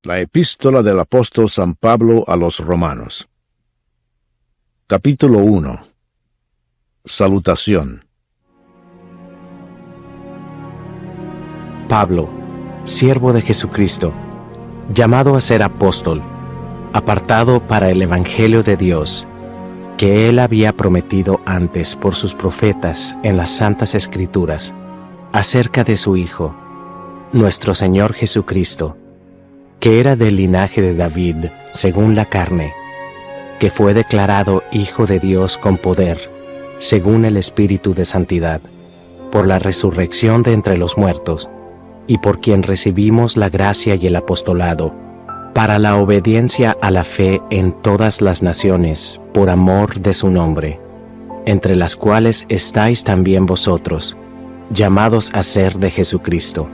La epístola del apóstol San Pablo a los Romanos. Capítulo 1. Salutación. Pablo, siervo de Jesucristo, llamado a ser apóstol, apartado para el Evangelio de Dios, que Él había prometido antes por sus profetas en las Santas Escrituras, acerca de su Hijo, nuestro Señor Jesucristo, que era del linaje de David, según la carne, que fue declarado Hijo de Dios con poder, según el Espíritu de Santidad, por la resurrección de entre los muertos, y por quien recibimos la gracia y el apostolado, para la obediencia a la fe en todas las naciones, por amor de su nombre, entre las cuales estáis también vosotros, llamados a ser de Jesucristo.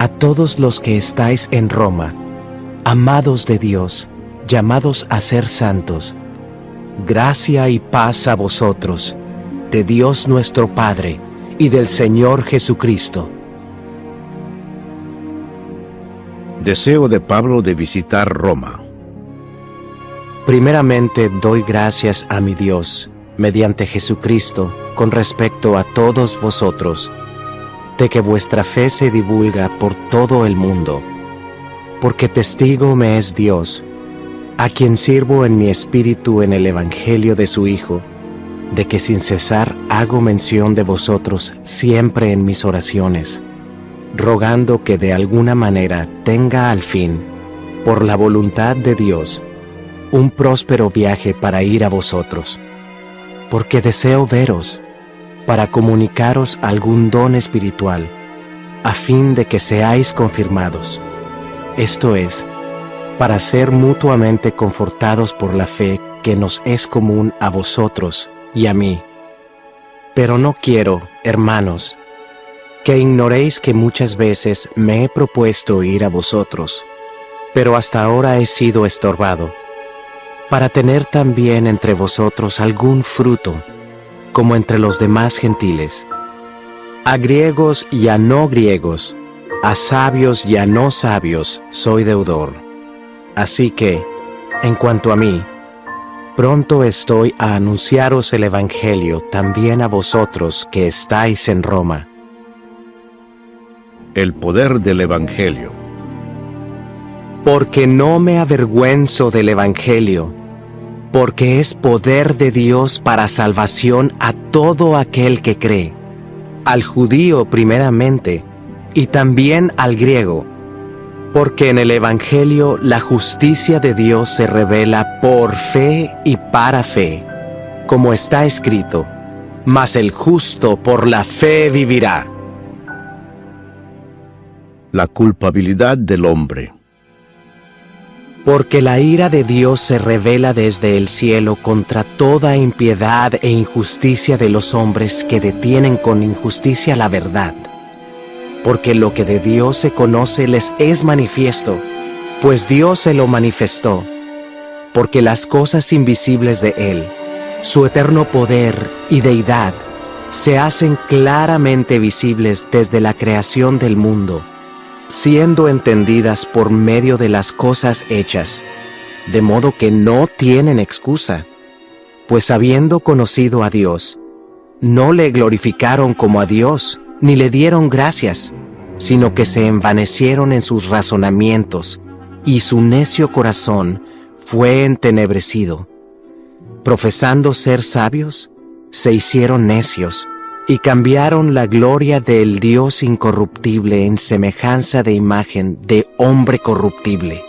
A todos los que estáis en Roma, amados de Dios, llamados a ser santos, gracia y paz a vosotros, de Dios nuestro Padre y del Señor Jesucristo. Deseo de Pablo de visitar Roma. Primeramente doy gracias a mi Dios, mediante Jesucristo, con respecto a todos vosotros, de que vuestra fe se divulga por todo el mundo, porque testigo me es Dios, a quien sirvo en mi espíritu en el Evangelio de su Hijo, de que sin cesar hago mención de vosotros siempre en mis oraciones, rogando que de alguna manera tenga al fin, por la voluntad de Dios, un próspero viaje para ir a vosotros, porque deseo veros, para comunicaros algún don espiritual, a fin de que seáis confirmados, esto es, para ser mutuamente confortados por la fe que nos es común a vosotros y a mí. Pero no quiero, hermanos, que ignoréis que muchas veces me he propuesto ir a vosotros, pero hasta ahora he sido estorbado, para tener también entre vosotros algún fruto, como entre los demás gentiles, a griegos y a no griegos, a sabios y a no sabios soy deudor. Así que, en cuanto a mí, pronto estoy a anunciaros el Evangelio también a vosotros que estáis en Roma. El poder del Evangelio. Porque no me avergüenzo del Evangelio, porque es poder de Dios para salvación a todo aquel que cree, al judío primeramente, y también al griego, porque en el Evangelio la justicia de Dios se revela por fe y para fe, como está escrito, mas el justo por la fe vivirá. La culpabilidad del hombre. Porque la ira de Dios se revela desde el cielo contra toda impiedad e injusticia de los hombres que detienen con injusticia la verdad. Porque lo que de Dios se conoce les es manifiesto, pues Dios se lo manifestó. Porque las cosas invisibles de Él, su eterno poder y deidad, se hacen claramente visibles desde la creación del mundo, siendo entendidas por medio de las cosas hechas, de modo que no tienen excusa, pues habiendo conocido a Dios, no le glorificaron como a Dios, ni le dieron gracias, sino que se envanecieron en sus razonamientos, y su necio corazón fue entenebrecido. Profesando ser sabios, se hicieron necios, y cambiaron la gloria del Dios incorruptible en semejanza de imagen de hombre corruptible,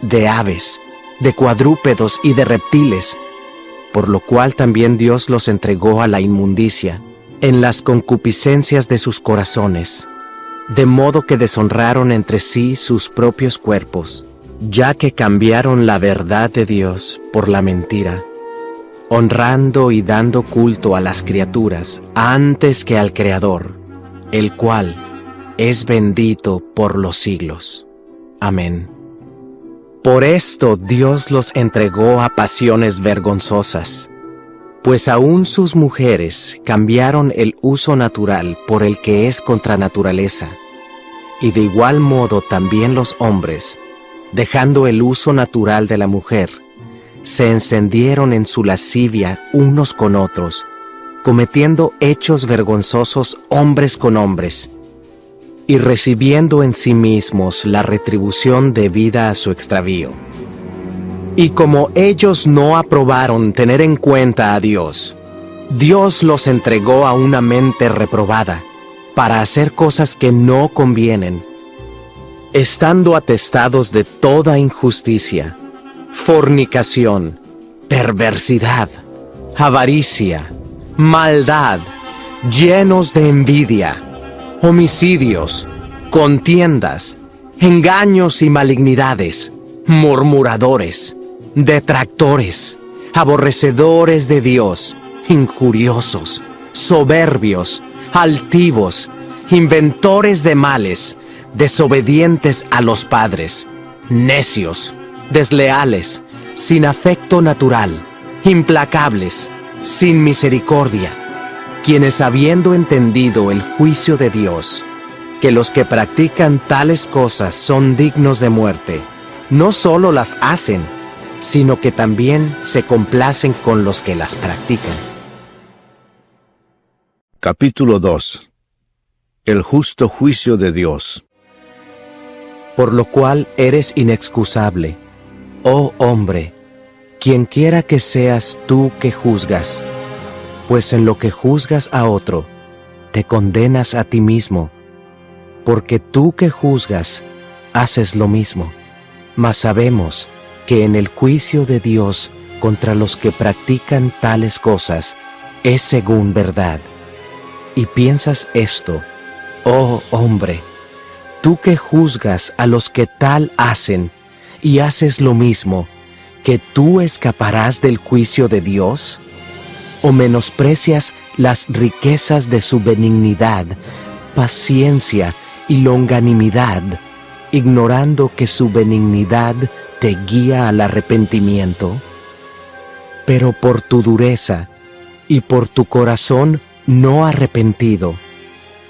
de aves, de cuadrúpedos y de reptiles, por lo cual también Dios los entregó a la inmundicia, en las concupiscencias de sus corazones, de modo que deshonraron entre sí sus propios cuerpos, ya que cambiaron la verdad de Dios por la mentira, honrando y dando culto a las criaturas antes que al Creador, el cual es bendito por los siglos. Amén. Por esto Dios los entregó a pasiones vergonzosas, pues aún sus mujeres cambiaron el uso natural por el que es contra naturaleza, y de igual modo también los hombres, dejando el uso natural de la mujer, se encendieron en su lascivia unos con otros, cometiendo hechos vergonzosos hombres con hombres, y recibiendo en sí mismos la retribución debida a su extravío. Y como ellos no aprobaron tener en cuenta a Dios, Dios los entregó a una mente reprobada, para hacer cosas que no convienen, estando atestados de toda injusticia, fornicación, perversidad, avaricia, maldad, llenos de envidia, homicidios, contiendas, engaños y malignidades, murmuradores, detractores, aborrecedores de Dios, injuriosos, soberbios, altivos, inventores de males, desobedientes a los padres, necios, desleales, sin afecto natural, implacables, sin misericordia, quienes habiendo entendido el juicio de Dios, que los que practican tales cosas son dignos de muerte, no solo las hacen, sino que también se complacen con los que las practican. Capítulo 2. El justo juicio de Dios. Por lo cual eres inexcusable, oh hombre, quienquiera que seas tú que juzgas, pues en lo que juzgas a otro, te condenas a ti mismo, porque tú que juzgas, haces lo mismo. Mas sabemos que en el juicio de Dios contra los que practican tales cosas, es según verdad. Y piensas esto, oh hombre, tú que juzgas a los que tal hacen, y haces lo mismo, ¿que tú escaparás del juicio de Dios? ¿O menosprecias las riquezas de su benignidad, paciencia y longanimidad, ignorando que su benignidad te guía al arrepentimiento? Pero por tu dureza y por tu corazón no arrepentido,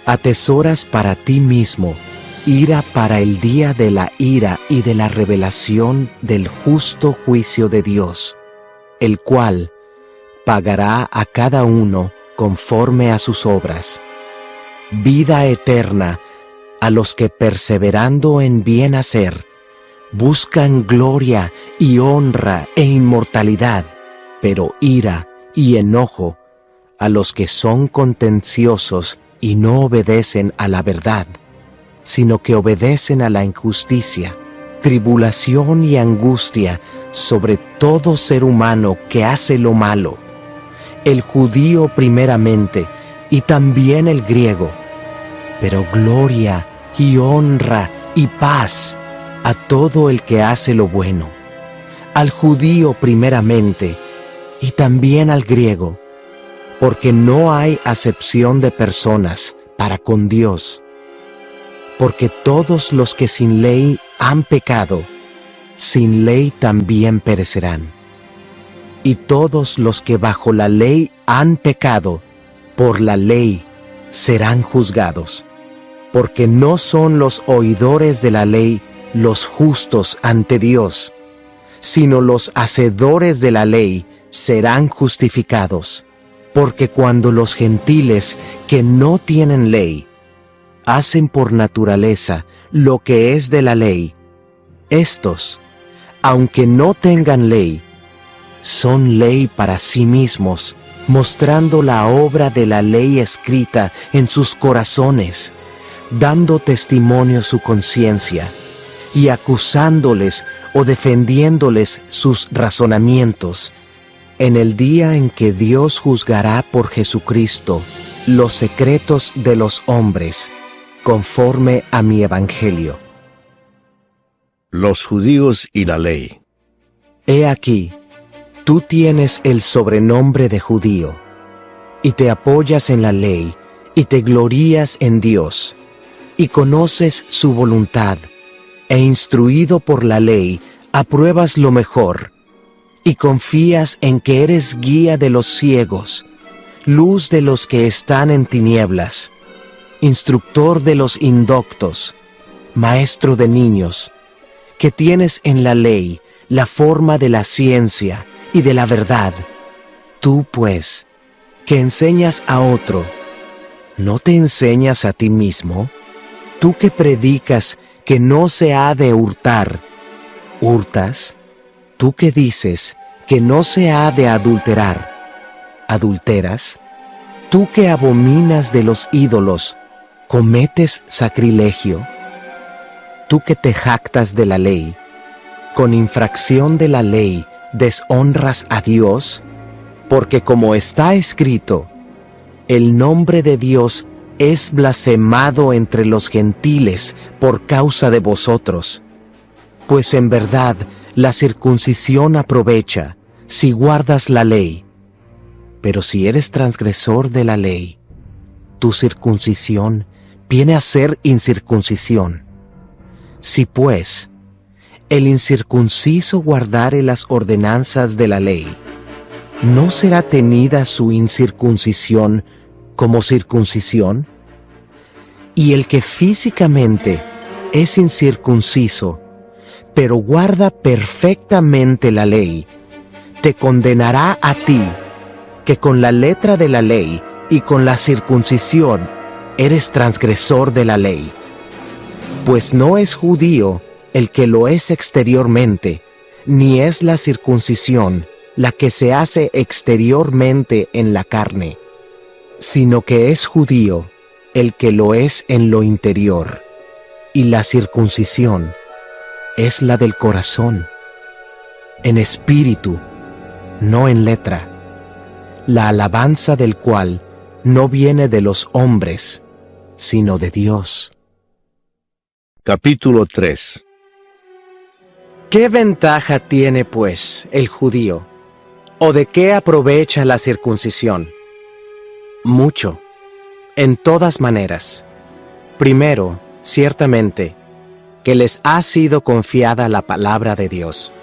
atesoras para ti mismo ira para el día de la ira y de la revelación del justo juicio de Dios, el cual pagará a cada uno conforme a sus obras. Vida eterna a los que perseverando en bien hacer, buscan gloria y honra e inmortalidad, pero ira y enojo a los que son contenciosos y no obedecen a la verdad, sino que obedecen a la injusticia, tribulación y angustia sobre todo ser humano que hace lo malo, el judío primeramente y también el griego, pero gloria y honra y paz a todo el que hace lo bueno, al judío primeramente y también al griego, porque no hay acepción de personas para con Dios, porque todos los que sin ley han pecado, sin ley también perecerán. Y todos los que bajo la ley han pecado, por la ley serán juzgados, porque no son los oidores de la ley los justos ante Dios, sino los hacedores de la ley serán justificados, porque cuando los gentiles que no tienen ley hacen por naturaleza lo que es de la ley, estos, aunque no tengan ley, son ley para sí mismos, mostrando la obra de la ley escrita en sus corazones, dando testimonio su conciencia, y acusándoles o defendiéndoles sus razonamientos, en el día en que Dios juzgará por Jesucristo los secretos de los hombres, conforme a mi evangelio. Los judíos y la ley. He aquí, tú tienes el sobrenombre de judío, y te apoyas en la ley, y te glorías en Dios, y conoces su voluntad, e instruido por la ley, apruebas lo mejor, y confías en que eres guía de los ciegos, luz de los que están en tinieblas, instructor de los indoctos, maestro de niños, que tienes en la ley la forma de la ciencia y de la verdad, tú pues, que enseñas a otro, ¿no te enseñas a ti mismo? Tú que predicas que no se ha de hurtar, ¿hurtas? Tú que dices que no se ha de adulterar, ¿adulteras? Tú que abominas de los ídolos, ¿cometes sacrilegio? Tú que te jactas de la ley, con infracción de la ley deshonras a Dios, porque como está escrito, el nombre de Dios es blasfemado entre los gentiles por causa de vosotros. Pues en verdad la circuncisión aprovecha si guardas la ley. Pero si eres transgresor de la ley, tu circuncisión viene a ser incircuncisión. Si pues el incircunciso guardare las ordenanzas de la ley, ¿no será tenida su incircuncisión como circuncisión? Y el que físicamente es incircunciso, pero guarda perfectamente la ley, te condenará a ti, que con la letra de la ley y con la circuncisión eres transgresor de la ley. Pues no es judío el que lo es exteriormente, ni es la circuncisión la que se hace exteriormente en la carne, sino que es judío el que lo es en lo interior, y la circuncisión es la del corazón, en espíritu, no en letra, la alabanza del cual no viene de los hombres, sino de Dios. Capítulo 3. ¿Qué ventaja tiene, pues, el judío? ¿O de qué aprovecha la circuncisión? Mucho, en todas maneras. Primero, ciertamente, que les ha sido confiada la palabra de Dios.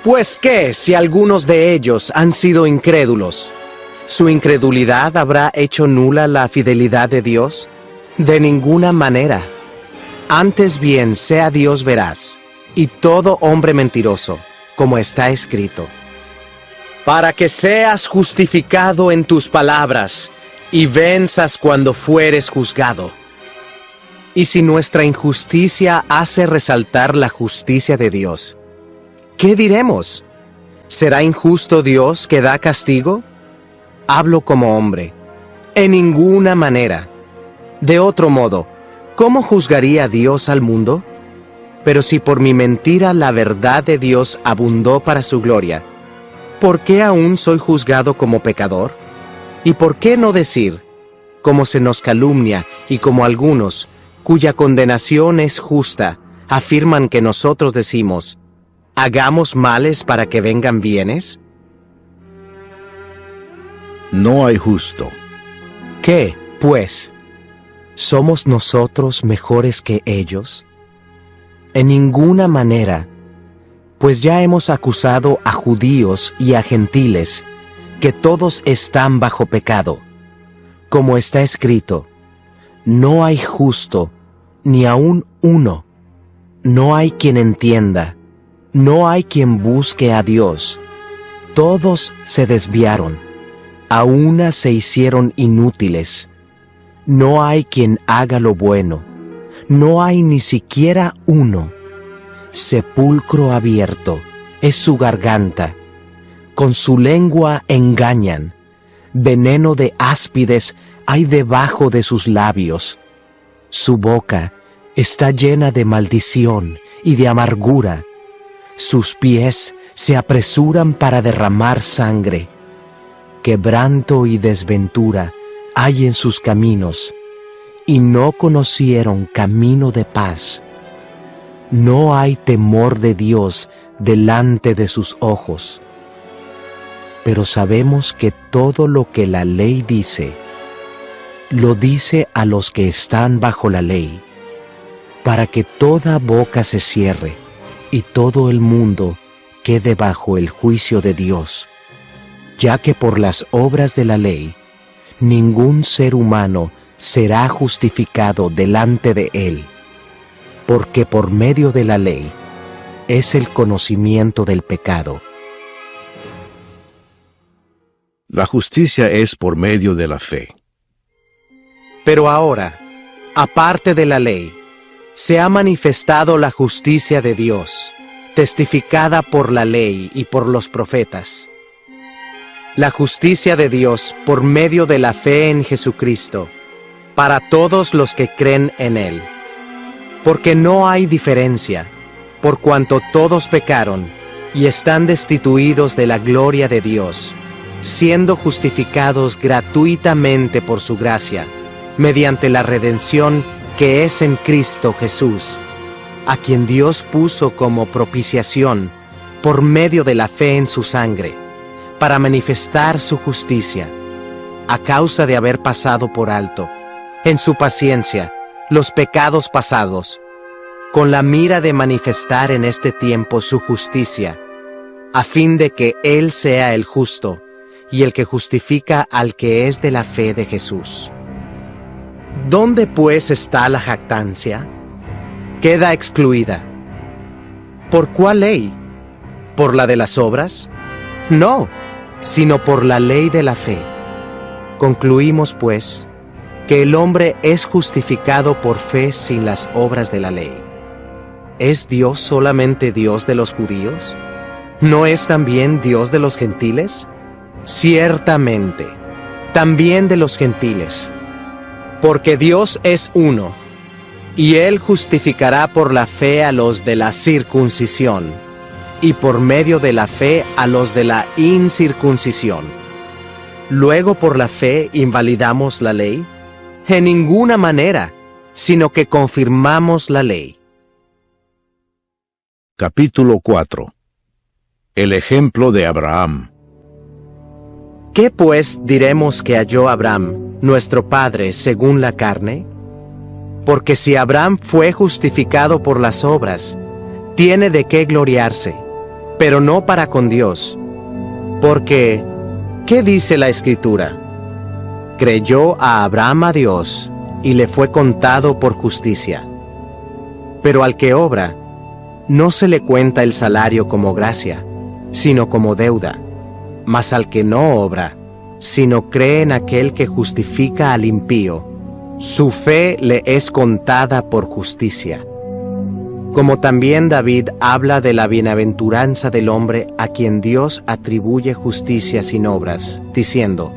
Pues qué, si algunos de ellos han sido incrédulos, ¿su incredulidad habrá hecho nula la fidelidad de Dios? De ninguna manera. Antes bien sea Dios veraz, y todo hombre mentiroso, como está escrito, para que seas justificado en tus palabras, y venzas cuando fueres juzgado. Y si nuestra injusticia hace resaltar la justicia de Dios, ¿qué diremos? ¿Será injusto Dios que da castigo? Hablo como hombre. En ninguna manera. De otro modo, ¿cómo juzgaría Dios al mundo? Pero si por mi mentira la verdad de Dios abundó para su gloria, ¿por qué aún soy juzgado como pecador? ¿Y por qué no decir, como se nos calumnia y como algunos, cuya condenación es justa, afirman que nosotros decimos, ¿hagamos males para que vengan bienes? No hay justo. ¿Qué, pues? ¿Somos nosotros mejores que ellos? En ninguna manera, pues ya hemos acusado a judíos y a gentiles, que todos están bajo pecado. Como está escrito, no hay justo, ni aun uno. No hay quien entienda, no hay quien busque a Dios. Todos se desviaron, a una se hicieron inútiles. No hay quien haga lo bueno, no hay ni siquiera uno. Sepulcro abierto es su garganta, con su lengua engañan, veneno de áspides hay debajo de sus labios. Su boca está llena de maldición y de amargura. Sus pies se apresuran para derramar sangre. Quebranto y desventura hay en sus caminos, y no conocieron camino de paz. No hay temor de Dios delante de sus ojos. Pero sabemos que todo lo que la ley dice, lo dice a los que están bajo la ley, para que toda boca se cierre y todo el mundo quede bajo el juicio de Dios, ya que por las obras de la ley, ningún ser humano será justificado delante de él, porque por medio de la ley es el conocimiento del pecado. La justicia es por medio de la fe. Pero ahora, aparte de la ley, se ha manifestado la justicia de Dios, testificada por la ley y por los profetas. La justicia de Dios por medio de la fe en Jesucristo, para todos los que creen en Él. Porque no hay diferencia, por cuanto todos pecaron y están destituidos de la gloria de Dios, siendo justificados gratuitamente por su gracia, mediante la redención que es en Cristo Jesús, a quien Dios puso como propiciación por medio de la fe en su sangre, para manifestar su justicia, a causa de haber pasado por alto, en su paciencia, los pecados pasados, con la mira de manifestar en este tiempo su justicia, a fin de que Él sea el justo y el que justifica al que es de la fe de Jesús. ¿Dónde pues está la jactancia? Queda excluida. ¿Por cuál ley? ¿Por la de las obras? No, sino por la ley de la fe. Concluimos, pues, que el hombre es justificado por fe sin las obras de la ley. ¿Es Dios solamente Dios de los judíos? ¿No es también Dios de los gentiles? Ciertamente, también de los gentiles. Porque Dios es uno, y Él justificará por la fe a los de la circuncisión, y por medio de la fe a los de la incircuncisión. ¿Luego por la fe invalidamos la ley? En ninguna manera, sino que confirmamos la ley. Capítulo 4. El ejemplo de Abraham. ¿Qué pues diremos que halló Abraham, nuestro padre, según la carne? Porque si Abraham fue justificado por las obras, tiene de qué gloriarse, pero no para con Dios. Porque, ¿qué dice la Escritura? Creyó a Abraham a Dios, y le fue contado por justicia. Pero al que obra, no se le cuenta el salario como gracia, sino como deuda. Mas al que no obra, sino cree en aquel que justifica al impío, su fe le es contada por justicia. Como también David habla de la bienaventuranza del hombre a quien Dios atribuye justicia sin obras, diciendo: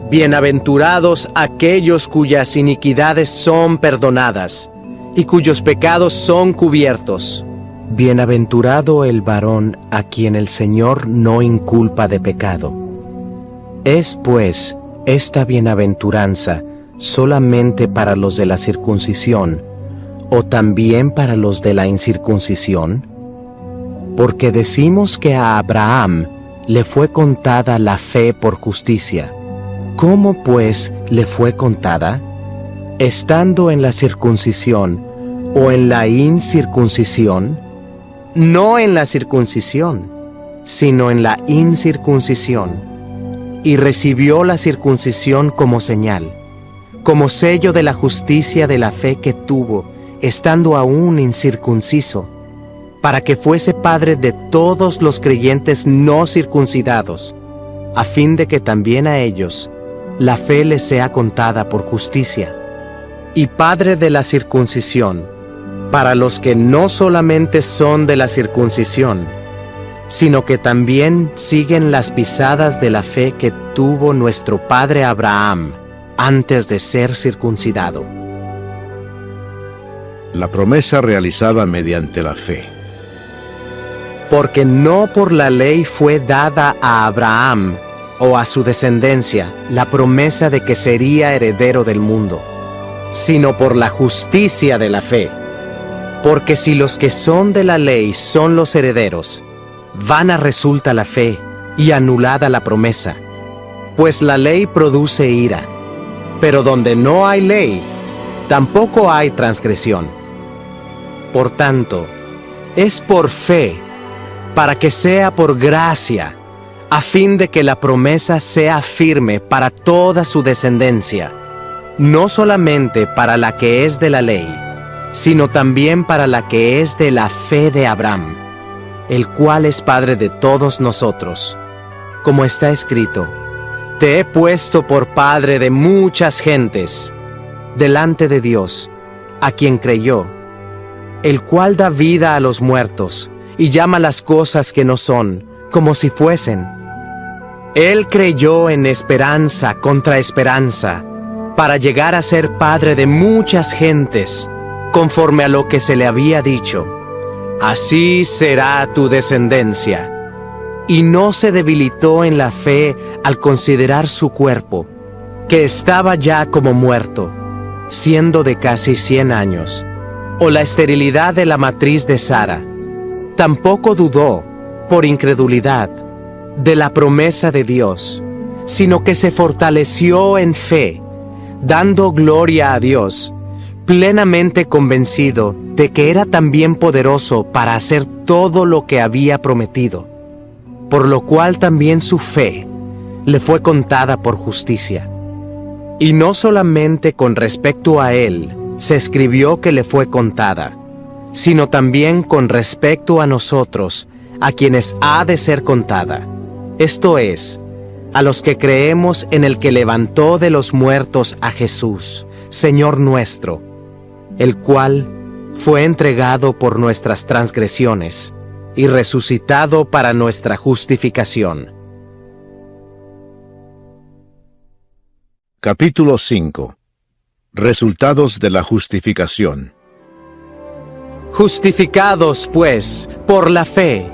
Bienaventurados aquellos cuyas iniquidades son perdonadas, y cuyos pecados son cubiertos. Bienaventurado el varón a quien el Señor no inculpa de pecado. ¿Es, pues, esta bienaventuranza solamente para los de la circuncisión, o también para los de la incircuncisión? Porque decimos que a Abraham le fue contada la fe por justicia. ¿Cómo, pues, le fue contada? ¿Estando en la circuncisión o en la incircuncisión? No en la circuncisión, sino en la incircuncisión. Y recibió la circuncisión como señal, como sello de la justicia de la fe que tuvo, estando aún incircunciso, para que fuese padre de todos los creyentes no circuncidados, a fin de que también a ellos la fe les sea contada por justicia. Y padre de la circuncisión, para los que no solamente son de la circuncisión, sino que también siguen las pisadas de la fe que tuvo nuestro padre Abraham antes de ser circuncidado. La promesa realizada mediante la fe. Porque no por la ley fue dada a Abraham o a su descendencia la promesa de que sería heredero del mundo, sino por la justicia de la fe. Porque si los que son de la ley son los herederos, vana resulta la fe y anulada la promesa, pues la ley produce ira, pero donde no hay ley, tampoco hay transgresión. Por tanto, es por fe, para que sea por gracia, a fin de que la promesa sea firme para toda su descendencia, no solamente para la que es de la ley, sino también para la que es de la fe de Abraham, el cual es Padre de todos nosotros. Como está escrito: Te he puesto por padre de muchas gentes, delante de Dios, a quien creyó, el cual da vida a los muertos, y llama las cosas que no son, como si fuesen. Él creyó en esperanza contra esperanza, para llegar a ser padre de muchas gentes, conforme a lo que se le había dicho: Así será tu descendencia. Y no se debilitó en la fe al considerar su cuerpo, que estaba ya como muerto, siendo de casi 100 años, o la esterilidad de la matriz de Sara. Tampoco dudó, por incredulidad, de la promesa de Dios, sino que se fortaleció en fe, dando gloria a Dios, plenamente convencido de que era también poderoso para hacer todo lo que había prometido, por lo cual también su fe le fue contada por justicia. Y no solamente con respecto a él se escribió que le fue contada, sino también con respecto a nosotros, a quienes ha de ser contada, esto es, a los que creemos en el que levantó de los muertos a Jesús, Señor nuestro, el cual fue entregado por nuestras transgresiones y resucitado para nuestra justificación. Capítulo 5. Resultados de la justificación. Justificados, pues, por la fe,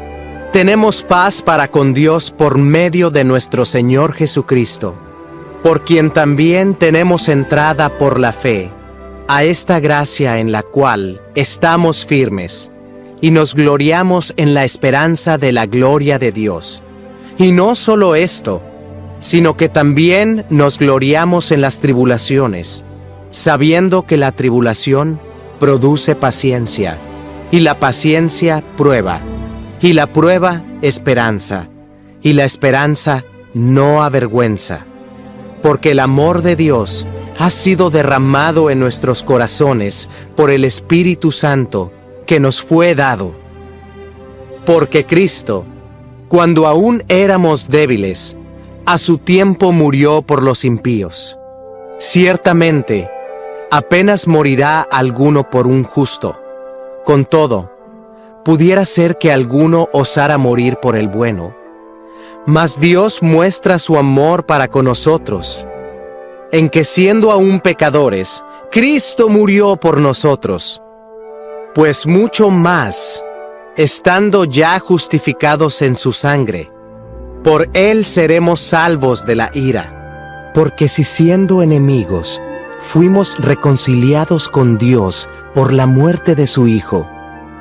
tenemos paz para con Dios por medio de nuestro Señor Jesucristo, por quien también tenemos entrada por la fe a esta gracia en la cual estamos firmes, y nos gloriamos en la esperanza de la gloria de Dios. Y no solo esto, sino que también nos gloriamos en las tribulaciones, sabiendo que la tribulación produce paciencia, y la paciencia prueba, y la prueba esperanza, y la esperanza no avergüenza, porque el amor de Dios ha sido derramado en nuestros corazones por el Espíritu Santo que nos fue dado. Porque Cristo, cuando aún éramos débiles, a su tiempo murió por los impíos. Ciertamente, apenas morirá alguno por un justo. Con todo, pudiera ser que alguno osara morir por el bueno. Mas Dios muestra su amor para con nosotros, en que siendo aún pecadores, Cristo murió por nosotros. Pues mucho más, estando ya justificados en su sangre, por él seremos salvos de la ira. Porque si siendo enemigos, fuimos reconciliados con Dios por la muerte de su Hijo,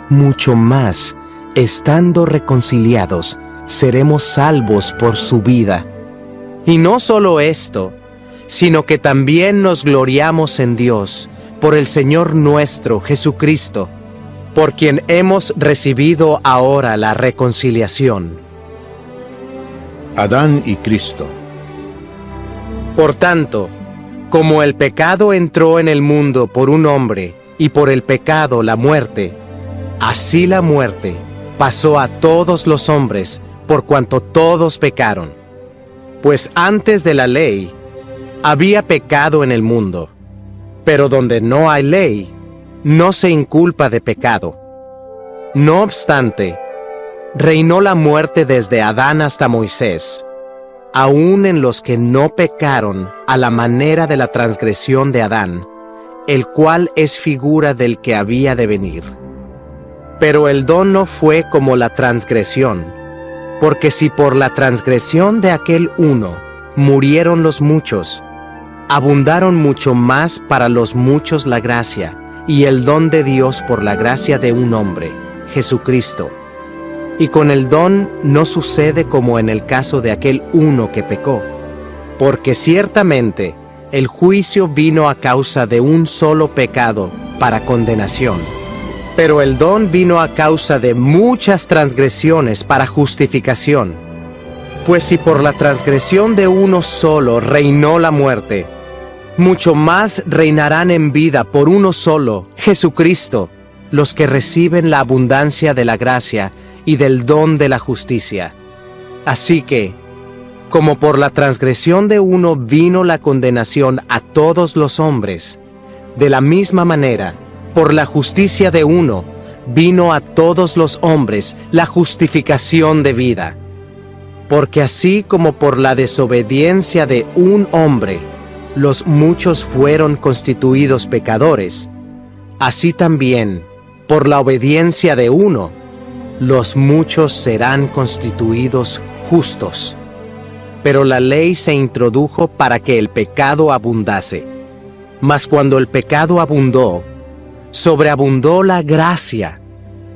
mucho más, estando reconciliados, seremos salvos por su vida. Y no solo esto, sino que también nos gloriamos en Dios, por el Señor nuestro Jesucristo, por quien hemos recibido ahora la reconciliación. Adán y Cristo. Por tanto, como el pecado entró en el mundo por un hombre, y por el pecado la muerte, así la muerte pasó a todos los hombres, por cuanto todos pecaron. Pues antes de la ley, había pecado en el mundo, pero donde no hay ley, no se inculpa de pecado. No obstante, reinó la muerte desde Adán hasta Moisés, aun en los que no pecaron a la manera de la transgresión de Adán, el cual es figura del que había de venir. Pero el don no fue como la transgresión, porque si por la transgresión de aquel uno murieron los muchos, abundaron mucho más para los muchos la gracia y el don de Dios por la gracia de un hombre, Jesucristo. Y con el don no sucede como en el caso de aquel uno que pecó, porque ciertamente el juicio vino a causa de un solo pecado para condenación, pero el don vino a causa de muchas transgresiones para justificación. Pues si por la transgresión de uno solo reinó la muerte, mucho más reinarán en vida por uno solo, Jesucristo, los que reciben la abundancia de la gracia y del don de la justicia. Así que, como por la transgresión de uno vino la condenación a todos los hombres, de la misma manera, por la justicia de uno, vino a todos los hombres la justificación de vida. Porque así como por la desobediencia de un hombre, los muchos fueron constituidos pecadores, así también, por la obediencia de uno, los muchos serán constituidos justos. Pero la ley se introdujo para que el pecado abundase. Mas cuando el pecado abundó, sobreabundó la gracia,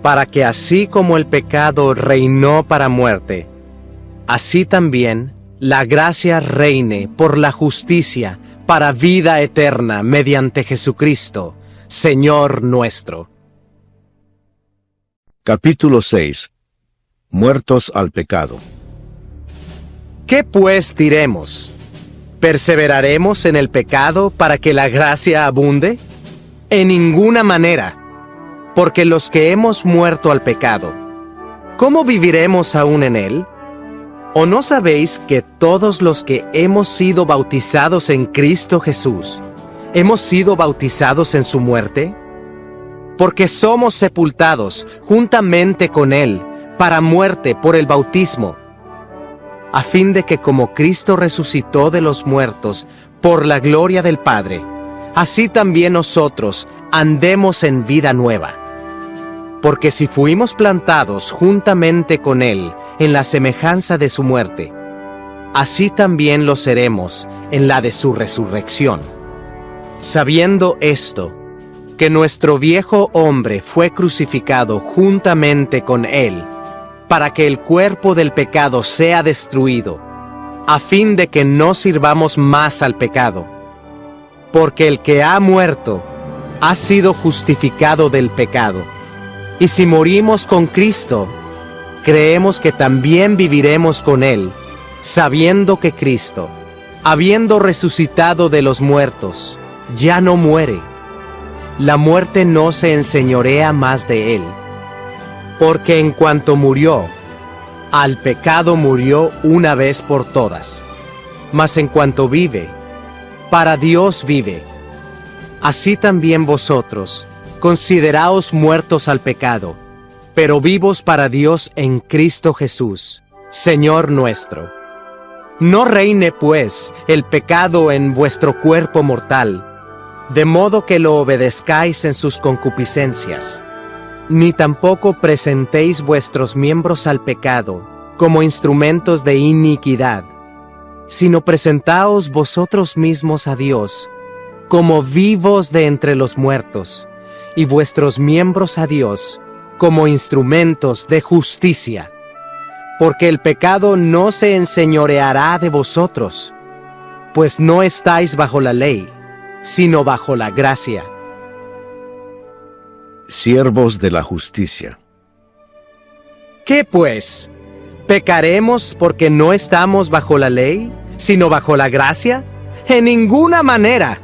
para que así como el pecado reinó para muerte, así también la gracia reine por la justicia para vida eterna mediante Jesucristo, Señor nuestro. Capítulo 6. Muertos al pecado. ¿Qué pues diremos? ¿Perseveraremos en el pecado para que la gracia abunde? En ninguna manera, porque los que hemos muerto al pecado, ¿cómo viviremos aún en él? ¿O no sabéis que todos los que hemos sido bautizados en Cristo Jesús, hemos sido bautizados en su muerte? Porque somos sepultados juntamente con él para muerte por el bautismo, a fin de que como Cristo resucitó de los muertos por la gloria del Padre, así también nosotros andemos en vida nueva. Porque si fuimos plantados juntamente con Él en la semejanza de su muerte, así también lo seremos en la de su resurrección. Sabiendo esto, que nuestro viejo hombre fue crucificado juntamente con Él, para que el cuerpo del pecado sea destruido, a fin de que no sirvamos más al pecado. Porque el que ha muerto ha sido justificado del pecado. Y si morimos con Cristo, creemos que también viviremos con Él, sabiendo que Cristo, habiendo resucitado de los muertos, ya no muere. La muerte no se enseñorea más de Él. Porque en cuanto murió, al pecado murió una vez por todas. Mas en cuanto vive, para Dios vive. Así también vosotros, consideraos muertos al pecado, pero vivos para Dios en Cristo Jesús, Señor nuestro. No reine, pues, el pecado en vuestro cuerpo mortal, de modo que lo obedezcáis en sus concupiscencias. Ni tampoco presentéis vuestros miembros al pecado como instrumentos de iniquidad, sino presentaos vosotros mismos a Dios como vivos de entre los muertos, y vuestros miembros a Dios como instrumentos de justicia. Porque el pecado no se enseñoreará de vosotros, pues no estáis bajo la ley, sino bajo la gracia. Siervos de la justicia. ¿Qué pues? ¿Pecaremos porque no estamos bajo la ley, sino bajo la gracia? En ninguna manera.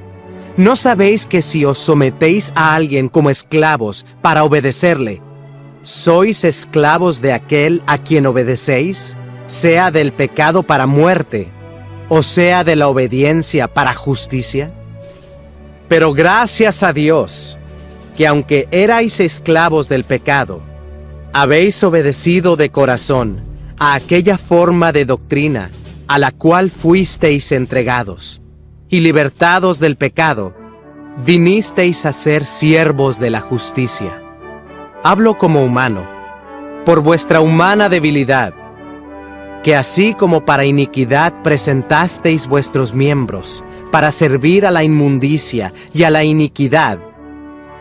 ¿No sabéis que si os sometéis a alguien como esclavos para obedecerle, sois esclavos de aquel a quien obedecéis, sea del pecado para muerte, o sea de la obediencia para justicia? Pero gracias a Dios, que aunque erais esclavos del pecado, habéis obedecido de corazón a aquella forma de doctrina a la cual fuisteis entregados, y libertados del pecado, vinisteis a ser siervos de la justicia. Hablo como humano, por vuestra humana debilidad, que así como para iniquidad presentasteis vuestros miembros, para servir a la inmundicia y a la iniquidad,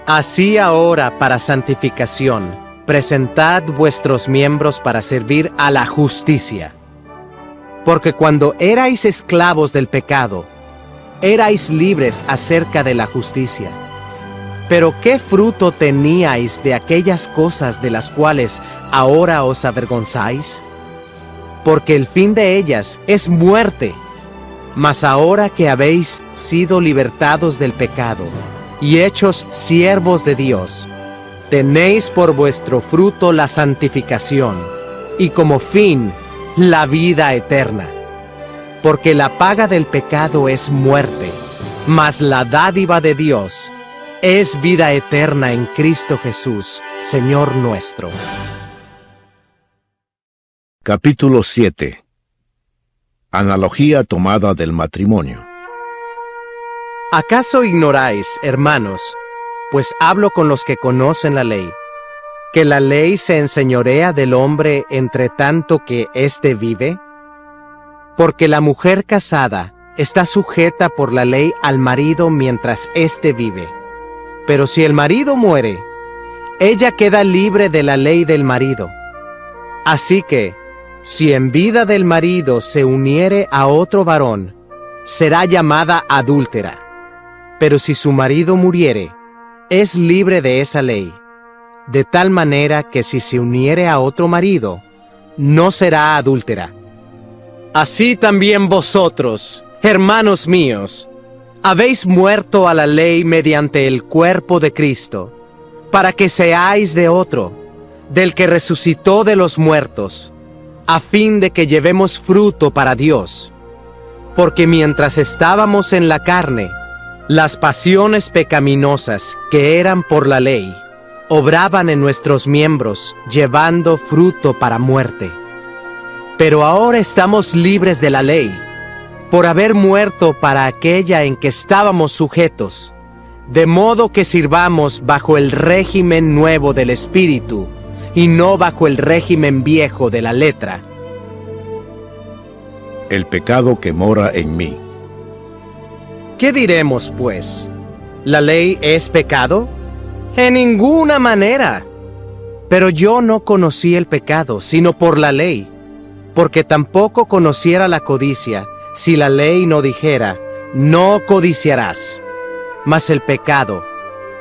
así ahora para santificación, presentad vuestros miembros para servir a la justicia. Porque cuando erais esclavos del pecado, erais libres acerca de la justicia. Pero ¿qué fruto teníais de aquellas cosas de las cuales ahora os avergonzáis? Porque el fin de ellas es muerte. Mas ahora que habéis sido libertados del pecado y hechos siervos de Dios, tenéis por vuestro fruto la santificación y como fin la vida eterna. Porque la paga del pecado es muerte, mas la dádiva de Dios es vida eterna en Cristo Jesús, Señor nuestro. Capítulo 7. Analogía tomada del matrimonio. ¿Acaso ignoráis, hermanos, pues hablo con los que conocen la ley, que la ley se enseñorea del hombre entre tanto que éste vive? Porque la mujer casada está sujeta por la ley al marido mientras éste vive. Pero si el marido muere, ella queda libre de la ley del marido. Así que, si en vida del marido se uniere a otro varón, será llamada adúltera. Pero si su marido muriere, es libre de esa ley, de tal manera que si se uniere a otro marido, no será adúltera. Así también vosotros, hermanos míos, habéis muerto a la ley mediante el cuerpo de Cristo, para que seáis de otro, del que resucitó de los muertos, a fin de que llevemos fruto para Dios. Porque mientras estábamos en la carne, las pasiones pecaminosas que eran por la ley, obraban en nuestros miembros, llevando fruto para muerte. Pero ahora estamos libres de la ley, por haber muerto para aquella en que estábamos sujetos, de modo que sirvamos bajo el régimen nuevo del Espíritu, y no bajo el régimen viejo de la letra. El pecado que mora en mí. ¿Qué diremos, pues? ¿La ley es pecado? En ninguna manera. Pero yo no conocí el pecado, sino por la ley, porque tampoco conociera la codicia, si la ley no dijera, no codiciarás. Mas el pecado,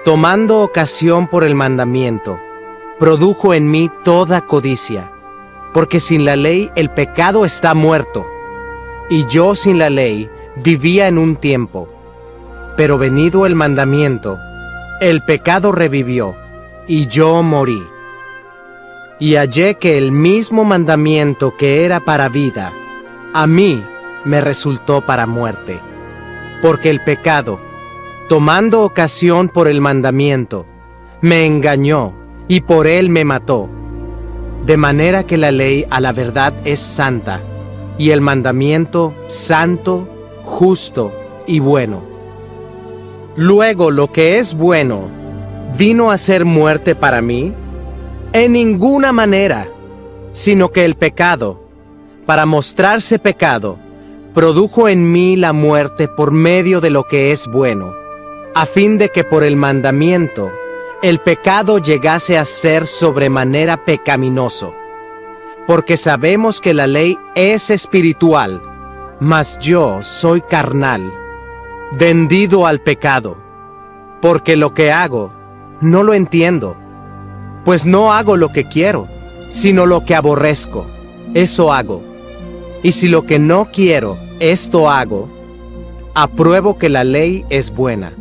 tomando ocasión por el mandamiento, produjo en mí toda codicia, porque sin la ley el pecado está muerto, y yo sin la ley vivía en un tiempo. Pero venido el mandamiento, el pecado revivió, y yo morí. Y hallé que el mismo mandamiento que era para vida, a mí me resultó para muerte. Porque el pecado, tomando ocasión por el mandamiento, me engañó, y por él me mató. De manera que la ley a la verdad es santa, y el mandamiento santo, justo y bueno. Luego lo que es bueno, ¿vino a ser muerte para mí? En ninguna manera, sino que el pecado, para mostrarse pecado, produjo en mí la muerte por medio de lo que es bueno, a fin de que por el mandamiento el pecado llegase a ser sobremanera pecaminoso. Porque sabemos que la ley es espiritual, mas yo soy carnal, vendido al pecado. Porque lo que hago, no lo entiendo. Pues no hago lo que quiero, sino lo que aborrezco, eso hago. Y si lo que no quiero, esto hago, apruebo que la ley es buena.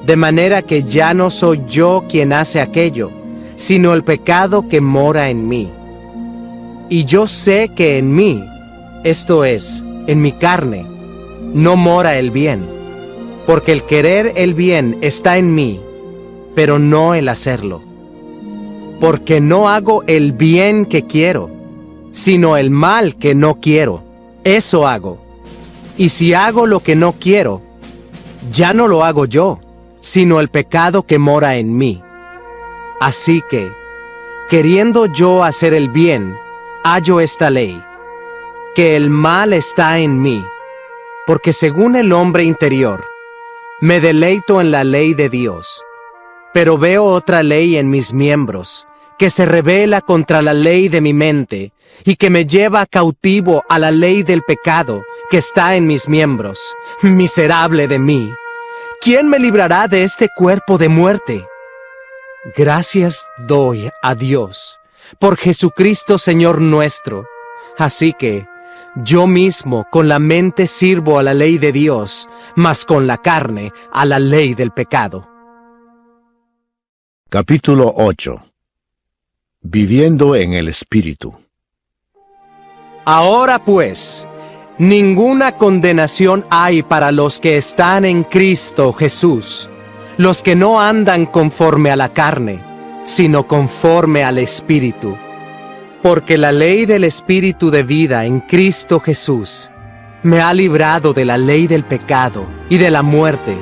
De manera que ya no soy yo quien hace aquello, sino el pecado que mora en mí. Y yo sé que en mí, esto es, en mi carne, no mora el bien, porque el querer el bien está en mí, pero no el hacerlo. Porque no hago el bien que quiero, sino el mal que no quiero, eso hago. Y si hago lo que no quiero, ya no lo hago yo, sino el pecado que mora en mí. Así que, queriendo yo hacer el bien, hallo esta ley, que el mal está en mí, porque según el hombre interior, me deleito en la ley de Dios, pero veo otra ley en mis miembros, que se rebela contra la ley de mi mente, y que me lleva cautivo a la ley del pecado que está en mis miembros. Miserable de mí, ¿quién me librará de este cuerpo de muerte? Gracias doy a Dios por Jesucristo Señor nuestro. Así que, yo mismo con la mente sirvo a la ley de Dios, mas con la carne a la ley del pecado. Capítulo 8. Viviendo en el Espíritu. Ahora pues, ninguna condenación hay para los que están en Cristo Jesús, los que no andan conforme a la carne, sino conforme al Espíritu. Porque la ley del Espíritu de vida en Cristo Jesús me ha librado de la ley del pecado y de la muerte,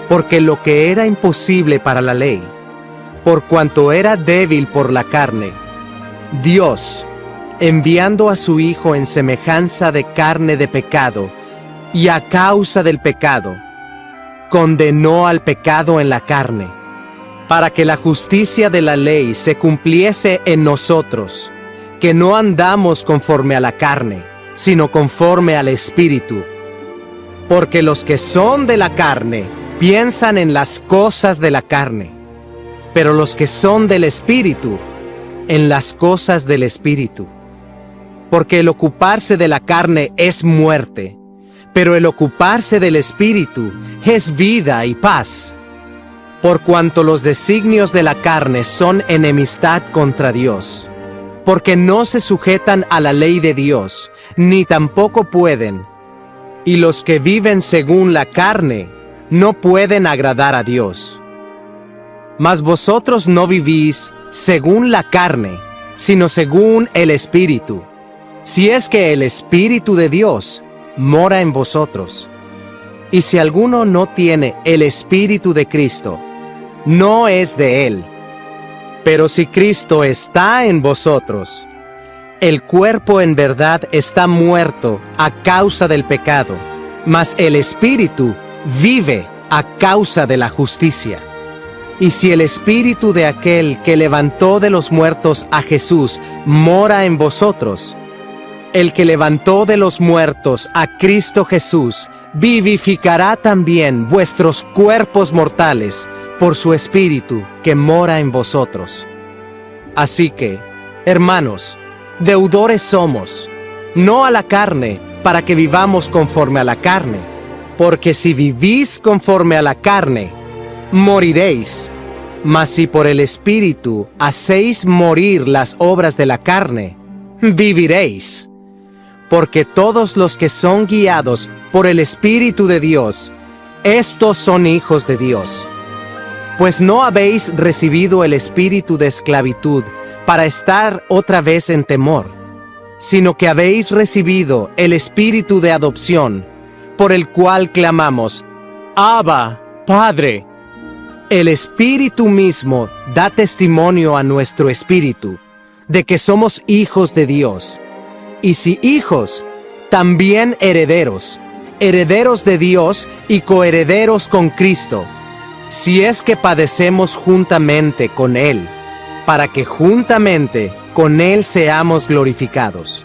porque lo que era imposible para la ley, por cuanto era débil por la carne, Dios, enviando a su Hijo en semejanza de carne de pecado, y a causa del pecado, condenó al pecado en la carne, para que la justicia de la ley se cumpliese en nosotros, que no andamos conforme a la carne, sino conforme al Espíritu. Porque los que son de la carne piensan en las cosas de la carne, pero los que son del Espíritu, en las cosas del Espíritu. Porque el ocuparse de la carne es muerte, pero el ocuparse del Espíritu es vida y paz. Por cuanto los designios de la carne son enemistad contra Dios, porque no se sujetan a la ley de Dios, ni tampoco pueden. Y los que viven según la carne no pueden agradar a Dios. Mas vosotros no vivís según la carne, sino según el Espíritu, si es que el Espíritu de Dios mora en vosotros. Y si alguno no tiene el Espíritu de Cristo, no es de él. Pero si Cristo está en vosotros, el cuerpo en verdad está muerto a causa del pecado, mas el Espíritu vive a causa de la justicia. Y si el Espíritu de aquel que levantó de los muertos a Jesús mora en vosotros, el que levantó de los muertos a Cristo Jesús vivificará también vuestros cuerpos mortales por su Espíritu que mora en vosotros. Así que, hermanos, deudores somos, no a la carne, para que vivamos conforme a la carne, porque si vivís conforme a la carne, moriréis. Mas si por el Espíritu hacéis morir las obras de la carne, viviréis. Porque todos los que son guiados por el Espíritu de Dios, estos son hijos de Dios. Pues no habéis recibido el espíritu de esclavitud para estar otra vez en temor, sino que habéis recibido el espíritu de adopción, por el cual clamamos, Abba, Padre. El Espíritu mismo da testimonio a nuestro espíritu de que somos hijos de Dios. Y si hijos, también herederos, herederos de Dios y coherederos con Cristo, si es que padecemos juntamente con Él, para que juntamente con Él seamos glorificados.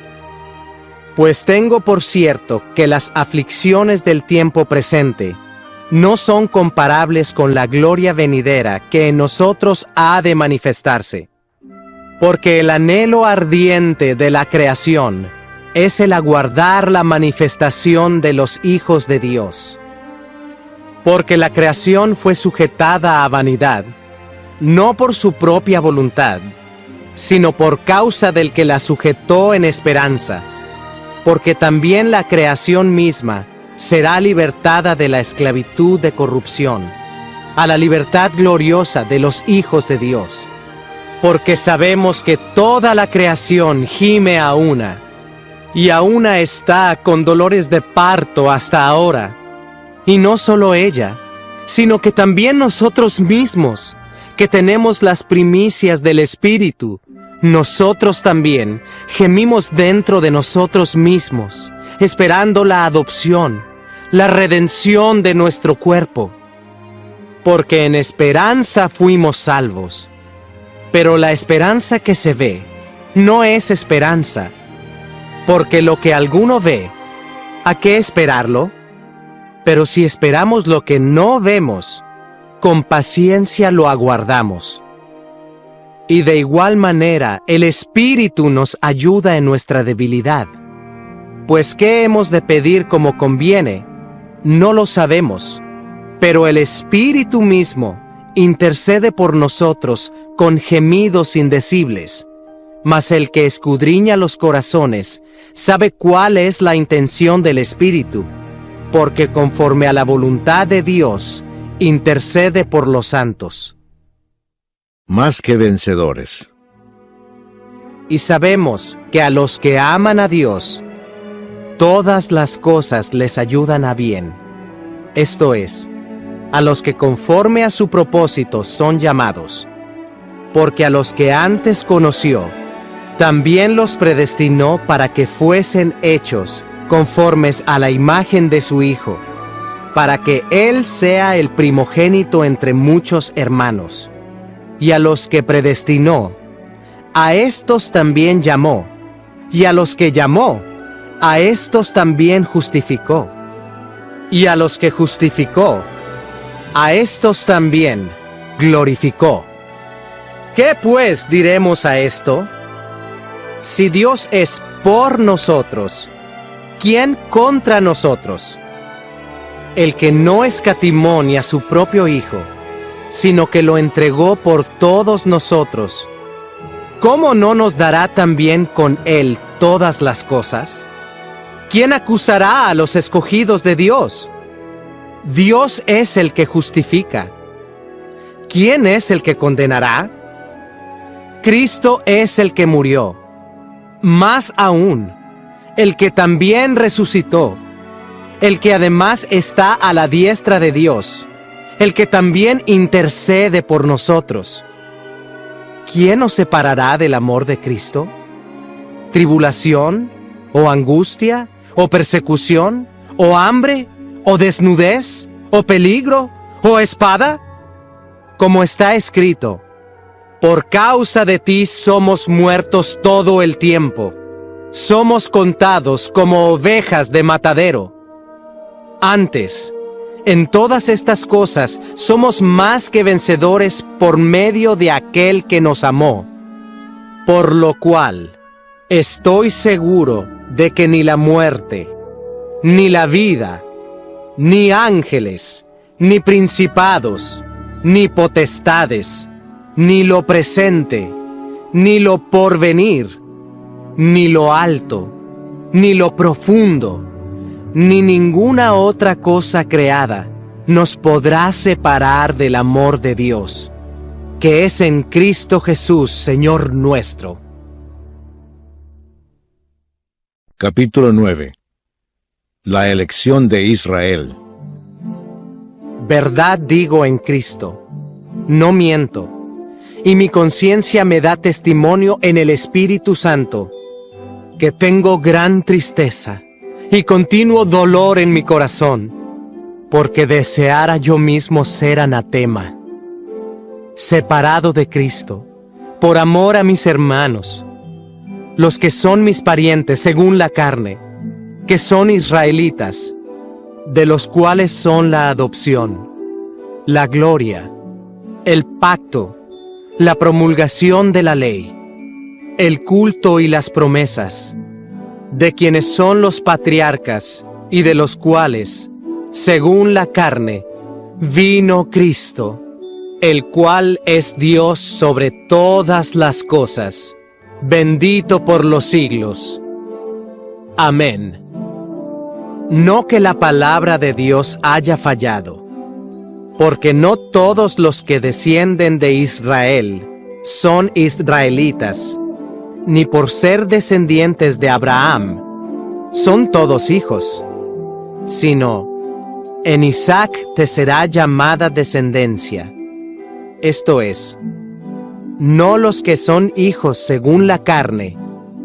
Pues tengo por cierto que las aflicciones del tiempo presente no son comparables con la gloria venidera que en nosotros ha de manifestarse. Porque el anhelo ardiente de la creación es el aguardar la manifestación de los hijos de Dios. Porque la creación fue sujetada a vanidad, no por su propia voluntad, sino por causa del que la sujetó en esperanza, porque también la creación misma será libertada de la esclavitud de corrupción, a la libertad gloriosa de los hijos de Dios. Porque sabemos que toda la creación gime a una, y a una está con dolores de parto hasta ahora. Y no solo ella, sino que también nosotros mismos, que tenemos las primicias del Espíritu, nosotros también gemimos dentro de nosotros mismos, esperando la adopción, la redención de nuestro cuerpo. Porque en esperanza fuimos salvos. Pero la esperanza que se ve no es esperanza, porque lo que alguno ve, ¿a qué esperarlo? Pero si esperamos lo que no vemos, con paciencia lo aguardamos. Y de igual manera, el Espíritu nos ayuda en nuestra debilidad, Pues ¿qué hemos de pedir como conviene? No lo sabemos, pero el Espíritu mismo intercede por nosotros con gemidos indecibles. Mas el que escudriña los corazones sabe cuál es la intención del Espíritu, porque conforme a la voluntad de Dios, intercede por los santos. Más que vencedores. Y sabemos que a los que aman a Dios, todas las cosas les ayudan a bien. Esto es, a los que conforme a su propósito son llamados. Porque a los que antes conoció, también los predestinó para que fuesen hechos conformes a la imagen de su Hijo, para que Él sea el primogénito entre muchos hermanos. Y a los que predestinó, a estos también llamó, y a los que llamó, a estos también justificó, y a los que justificó, a estos también glorificó. ¿Qué pues diremos a esto? Si Dios es por nosotros, ¿quién contra nosotros? El que no escatimó ni a su propio Hijo, sino que lo entregó por todos nosotros, ¿cómo no nos dará también con Él todas las cosas? ¿Quién acusará a los escogidos de Dios? Dios es el que justifica. ¿Quién es el que condenará? Cristo es el que murió, más aún, el que también resucitó, el que además está a la diestra de Dios, el que también intercede por nosotros. ¿Quién nos separará del amor de Cristo? ¿Tribulación, o angustia, o persecución, o hambre, o desnudez, o peligro, o espada? Como está escrito, por causa de ti somos muertos todo el tiempo, somos contados como ovejas de matadero. Antes, en todas estas cosas somos más que vencedores por medio de aquel que nos amó. Por lo cual, estoy seguro de que ni la muerte, ni la vida, ni ángeles, ni principados, ni potestades, ni lo presente, ni lo porvenir, ni lo alto, ni lo profundo, ni ninguna otra cosa creada nos podrá separar del amor de Dios, que es en Cristo Jesús, Señor nuestro. Capítulo 9. La elección de Israel. Verdad digo en Cristo, no miento, y mi conciencia me da testimonio en el Espíritu Santo, que tengo gran tristeza y continuo dolor en mi corazón, porque deseara yo mismo ser anatema, separado de Cristo, por amor a mis hermanos, los que son mis parientes según la carne, que son israelitas, de los cuales son la adopción, la gloria, el pacto, la promulgación de la ley, el culto y las promesas, de quienes son los patriarcas y de los cuales, según la carne, vino Cristo, el cual es Dios sobre todas las cosas, bendito por los siglos. Amén. No que la palabra de Dios haya fallado, porque no todos los que descienden de Israel son israelitas, ni por ser descendientes de Abraham son todos hijos, sino en Isaac te será llamada descendencia. Esto es, no los que son hijos según la carne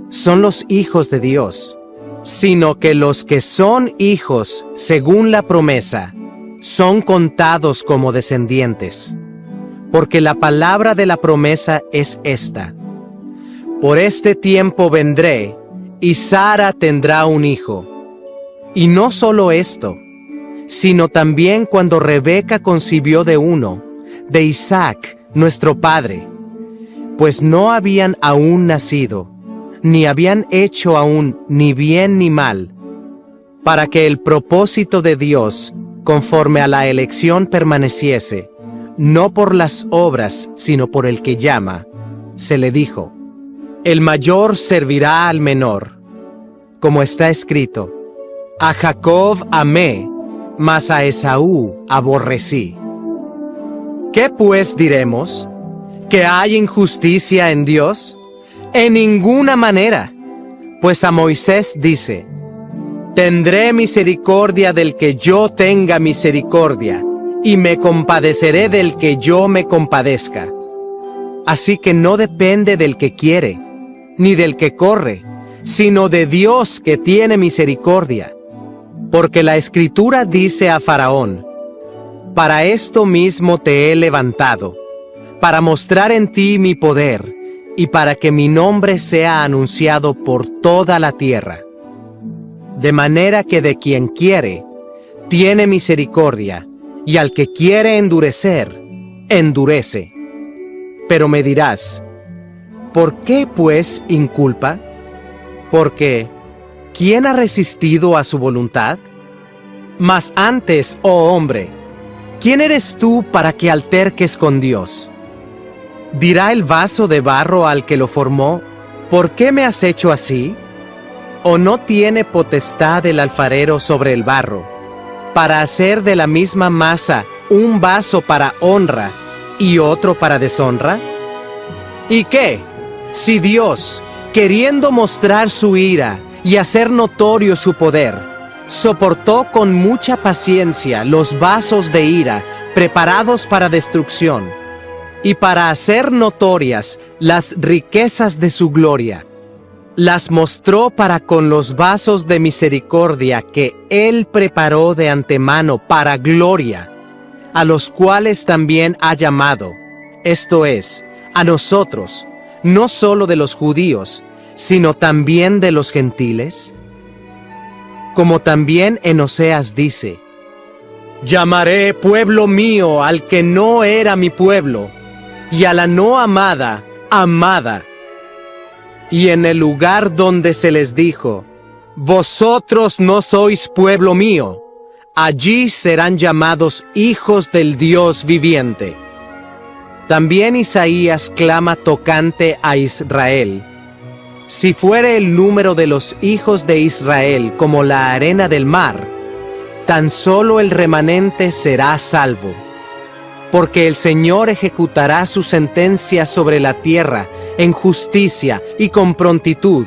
son los hijos de Dios, sino que los que son hijos según la promesa son contados como descendientes, porque la palabra de la promesa es esta: por este tiempo vendré, y Sara tendrá un hijo. Y no solo esto, sino también cuando Rebeca concibió de uno, de Isaac, nuestro padre, pues no habían aún nacido, ni habían hecho aún ni bien ni mal, para que el propósito de Dios, conforme a la elección, permaneciese, no por las obras, sino por el que llama, se le dijo: el mayor servirá al menor. Como está escrito: a Jacob amé, mas a Esaú aborrecí. ¿Qué pues diremos? ¿Que hay injusticia en Dios? En ninguna manera, pues a Moisés dice: tendré misericordia del que yo tenga misericordia, y me compadeceré del que yo me compadezca. Así que no depende del que quiere, ni del que corre, sino de Dios que tiene misericordia. Porque la Escritura dice a Faraón: para esto mismo te he levantado, para mostrar en ti mi poder, y para que mi nombre sea anunciado por toda la tierra. De manera que de quien quiere, tiene misericordia, y al que quiere endurecer, endurece. Pero me dirás: ¿por qué pues inculpa? Porque, ¿quién ha resistido a su voluntad? Mas antes, oh hombre, ¿quién eres tú para que alterques con Dios? ¿Dirá el vaso de barro al que lo formó: ¿por qué me has hecho así? ¿O no tiene potestad el alfarero sobre el barro, para hacer de la misma masa un vaso para honra y otro para deshonra? ¿Y qué, si Dios, queriendo mostrar su ira y hacer notorio su poder, soportó con mucha paciencia los vasos de ira preparados para destrucción, y para hacer notorias las riquezas de su gloria, las mostró para con los vasos de misericordia que Él preparó de antemano para gloria, a los cuales también ha llamado, esto es, a nosotros, no solo de los judíos, sino también de los gentiles? Como también en Oseas dice: llamaré pueblo mío al que no era mi pueblo, y a la no amada, amada. Y en el lugar donde se les dijo: vosotros no sois pueblo mío, allí serán llamados hijos del Dios viviente. También Isaías clama tocante a Israel: si fuere el número de los hijos de Israel como la arena del mar, tan solo el remanente será salvo. Porque el Señor ejecutará su sentencia sobre la tierra en justicia y con prontitud.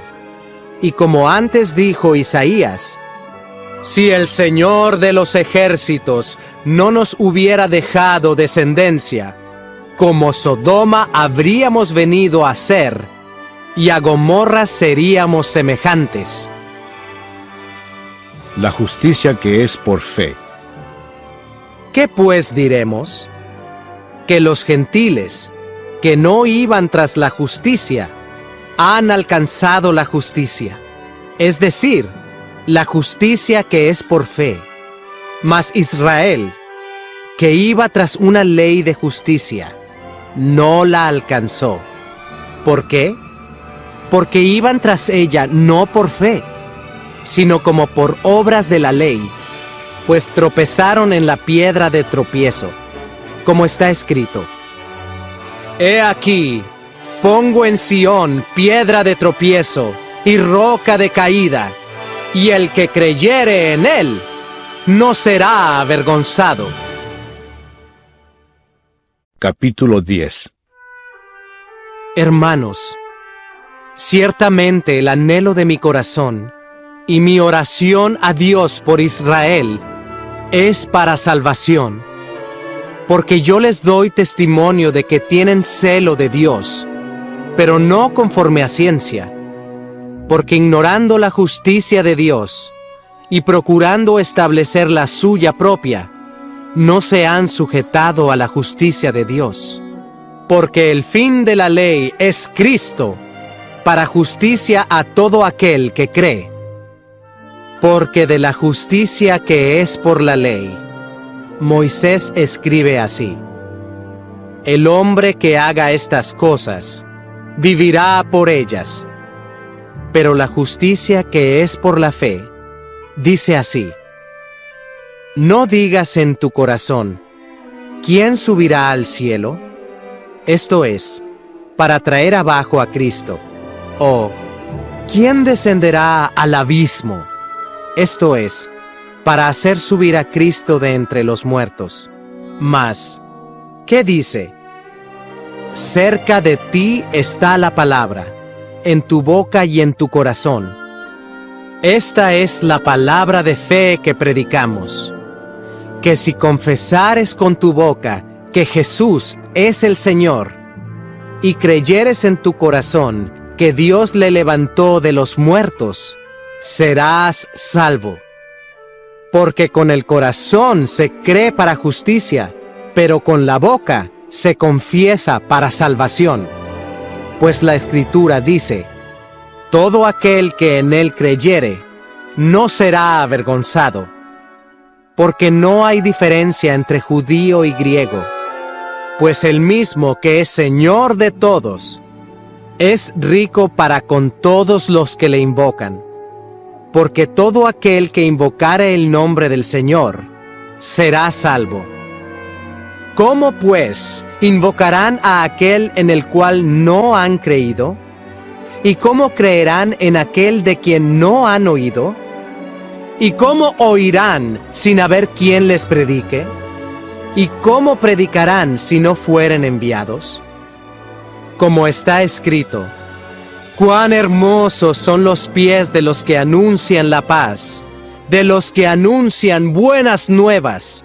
Y como antes dijo Isaías: si el Señor de los ejércitos no nos hubiera dejado descendencia, como Sodoma habríamos venido a ser, y a Gomorra seríamos semejantes. La justicia que es por fe. ¿Qué pues diremos? Que los gentiles, que no iban tras la justicia, han alcanzado la justicia, es decir, la justicia que es por fe. Mas Israel, que iba tras una ley de justicia, no la alcanzó. ¿Por qué? Porque iban tras ella no por fe, sino como por obras de la ley, pues tropezaron en la piedra de tropiezo. Como está escrito: he aquí, pongo en Sión piedra de tropiezo y roca de caída, y el que creyere en él no será avergonzado. Capítulo 10. Hermanos, ciertamente el anhelo de mi corazón y mi oración a Dios por Israel es para salvación. Porque yo les doy testimonio de que tienen celo de Dios, pero no conforme a ciencia, porque ignorando la justicia de Dios y procurando establecer la suya propia, no se han sujetado a la justicia de Dios. Porque el fin de la ley es Cristo, para justicia a todo aquel que cree. Porque de la justicia que es por la ley, Moisés escribe así: el hombre que haga estas cosas, vivirá por ellas. Pero la justicia que es por la fe, dice así: no digas en tu corazón, ¿quién subirá al cielo? Esto es, para traer abajo a Cristo. O, ¿quién descenderá al abismo? Esto es, para hacer subir a Cristo de entre los muertos. Mas, ¿qué dice? Cerca de ti está la palabra, en tu boca y en tu corazón. Esta es la palabra de fe que predicamos, que si confesares con tu boca que Jesús es el Señor, y creyeres en tu corazón que Dios le levantó de los muertos, serás salvo. Porque con el corazón se cree para justicia, pero con la boca se confiesa para salvación. Pues la Escritura dice: todo aquel que en él creyere, no será avergonzado. Porque no hay diferencia entre judío y griego, pues el mismo que es Señor de todos, es rico para con todos los que le invocan. Porque todo aquel que invocare el nombre del Señor, será salvo. ¿Cómo pues invocarán a aquel en el cual no han creído? ¿Y cómo creerán en aquel de quien no han oído? ¿Y cómo oirán sin haber quien les predique? ¿Y cómo predicarán si no fueren enviados? Como está escrito: cuán hermosos son los pies de los que anuncian la paz, de los que anuncian buenas nuevas.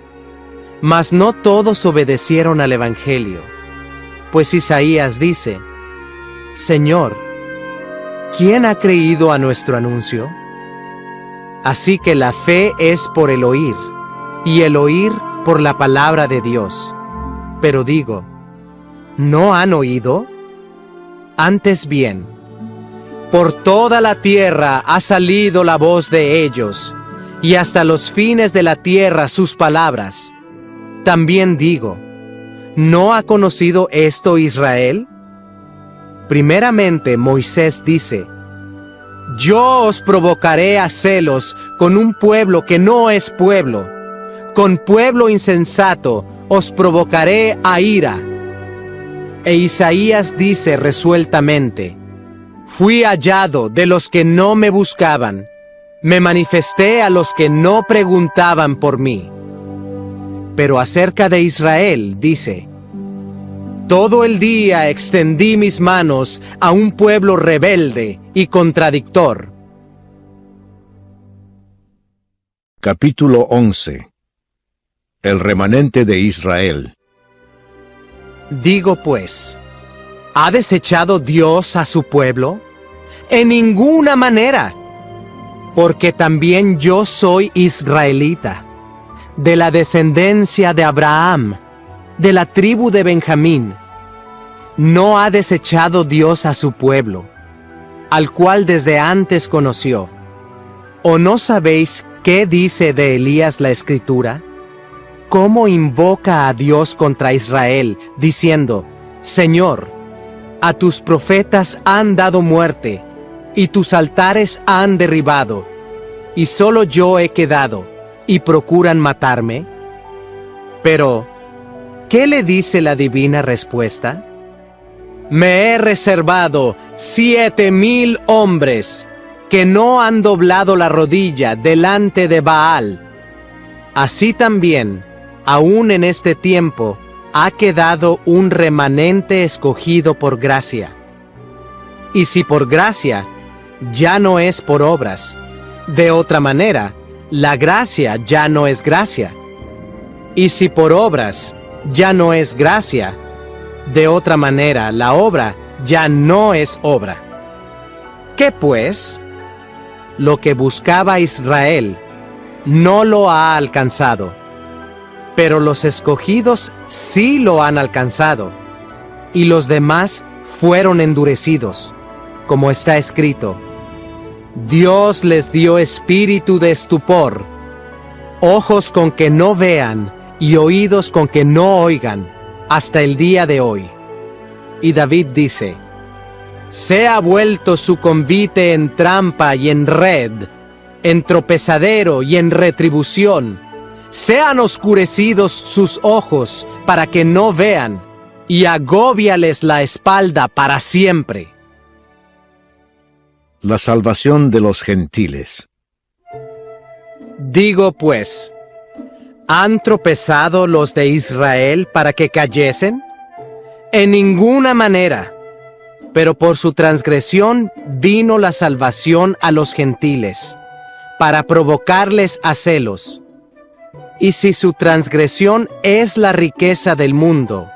Mas no todos obedecieron al Evangelio, pues Isaías dice: Señor, ¿quién ha creído a nuestro anuncio? Así que la fe es por el oír, y el oír por la palabra de Dios. Pero digo, ¿no han oído? Antes bien, por toda la tierra ha salido la voz de ellos, y hasta los fines de la tierra sus palabras. También digo, ¿no ha conocido esto Israel? Primeramente Moisés dice: yo os provocaré a celos con un pueblo que no es pueblo, con pueblo insensato os provocaré a ira. E Isaías dice resueltamente: fui hallado de los que no me buscaban, me manifesté a los que no preguntaban por mí. Pero acerca de Israel dice: todo el día extendí mis manos a un pueblo rebelde y contradictor. Capítulo 11. El remanente de Israel. Digo pues, ¿ha desechado Dios a su pueblo? En ninguna manera, porque también yo soy israelita, de la descendencia de Abraham, de la tribu de Benjamín. ¿No ha desechado Dios a su pueblo, al cual desde antes conoció? ¿O no sabéis qué dice de Elías la Escritura? ¿Cómo invoca a Dios contra Israel, diciendo: Señor, a tus profetas han dado muerte, y tus altares han derribado, y solo yo he quedado, y procuran matarme? Pero, ¿qué le dice la divina respuesta? Me he reservado 7,000 hombres que no han doblado la rodilla delante de Baal. Así también, aún en este tiempo, ha quedado un remanente escogido por gracia. Y si por gracia, ya no es por obras. De otra manera, la gracia ya no es gracia. Y si por obras, ya no es gracia. De otra manera, la obra ya no es obra. ¿Qué pues? Lo que buscaba Israel no lo ha alcanzado, pero los escogidos sí lo han alcanzado, y los demás fueron endurecidos, como está escrito: Dios les dio espíritu de estupor, ojos con que no vean y oídos con que no oigan, hasta el día de hoy. Y David dice: Sea vuelto su convite en trampa y en red, en tropezadero y en retribución. Sean oscurecidos sus ojos para que no vean, y agóbiales la espalda para siempre. La salvación de los gentiles. Digo pues, ¿han tropezado los de Israel para que cayesen? En ninguna manera, pero por su transgresión vino la salvación a los gentiles, para provocarles a celos. Y si su transgresión es la riqueza del mundo,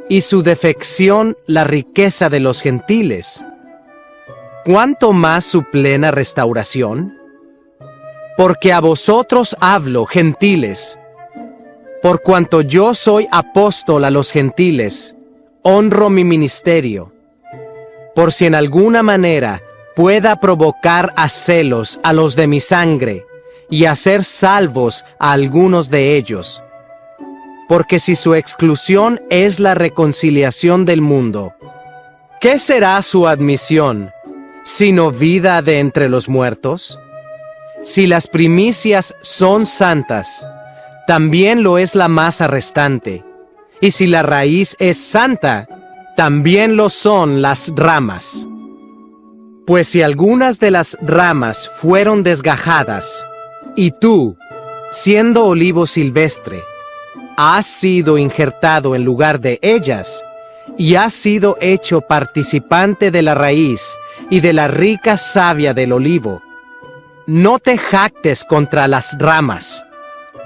y su defección la riqueza de los gentiles, ¿cuánto más su plena restauración? Porque a vosotros hablo, gentiles, por cuanto yo soy apóstol a los gentiles, honro mi ministerio, por si en alguna manera pueda provocar a celos a los de mi sangre, y hacer salvos a algunos de ellos. Porque si su exclusión es la reconciliación del mundo, ¿qué será su admisión, sino vida de entre los muertos? Si las primicias son santas, también lo es la masa restante, y si la raíz es santa, también lo son las ramas. Pues si algunas de las ramas fueron desgajadas, y tú, siendo olivo silvestre, has sido injertado en lugar de ellas, y has sido hecho participante de la raíz y de la rica savia del olivo, no te jactes contra las ramas,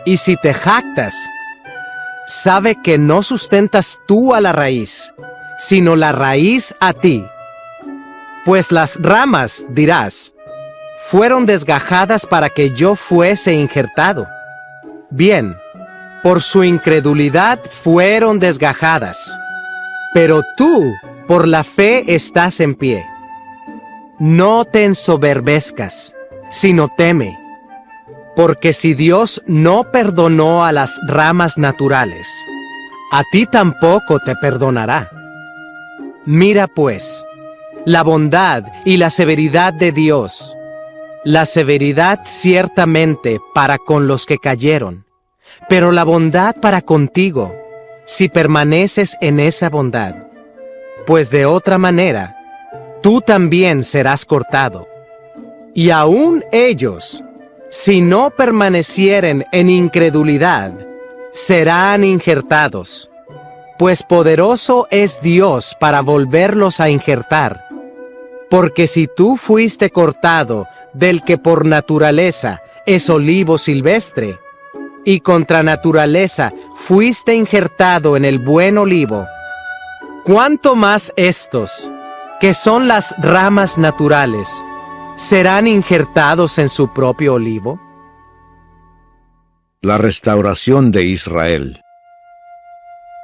y si te jactas, sabe que no sustentas tú a la raíz, sino la raíz a ti. Pues las ramas, dirás, fueron desgajadas para que yo fuese injertado. Bien, por su incredulidad fueron desgajadas, pero tú, por la fe, estás en pie. No te ensoberbezcas, sino teme, porque si Dios no perdonó a las ramas naturales, a ti tampoco te perdonará. Mira pues, la bondad y la severidad de Dios, la severidad ciertamente para con los que cayeron, pero la bondad para contigo, si permaneces en esa bondad, pues de otra manera, tú también serás cortado. Y aún ellos, si no permanecieren en incredulidad, serán injertados, pues poderoso es Dios para volverlos a injertar. Porque si tú fuiste cortado del que por naturaleza es olivo silvestre, y contra naturaleza fuiste injertado en el buen olivo, ¿cuánto más estos, que son las ramas naturales, serán injertados en su propio olivo? La restauración de Israel.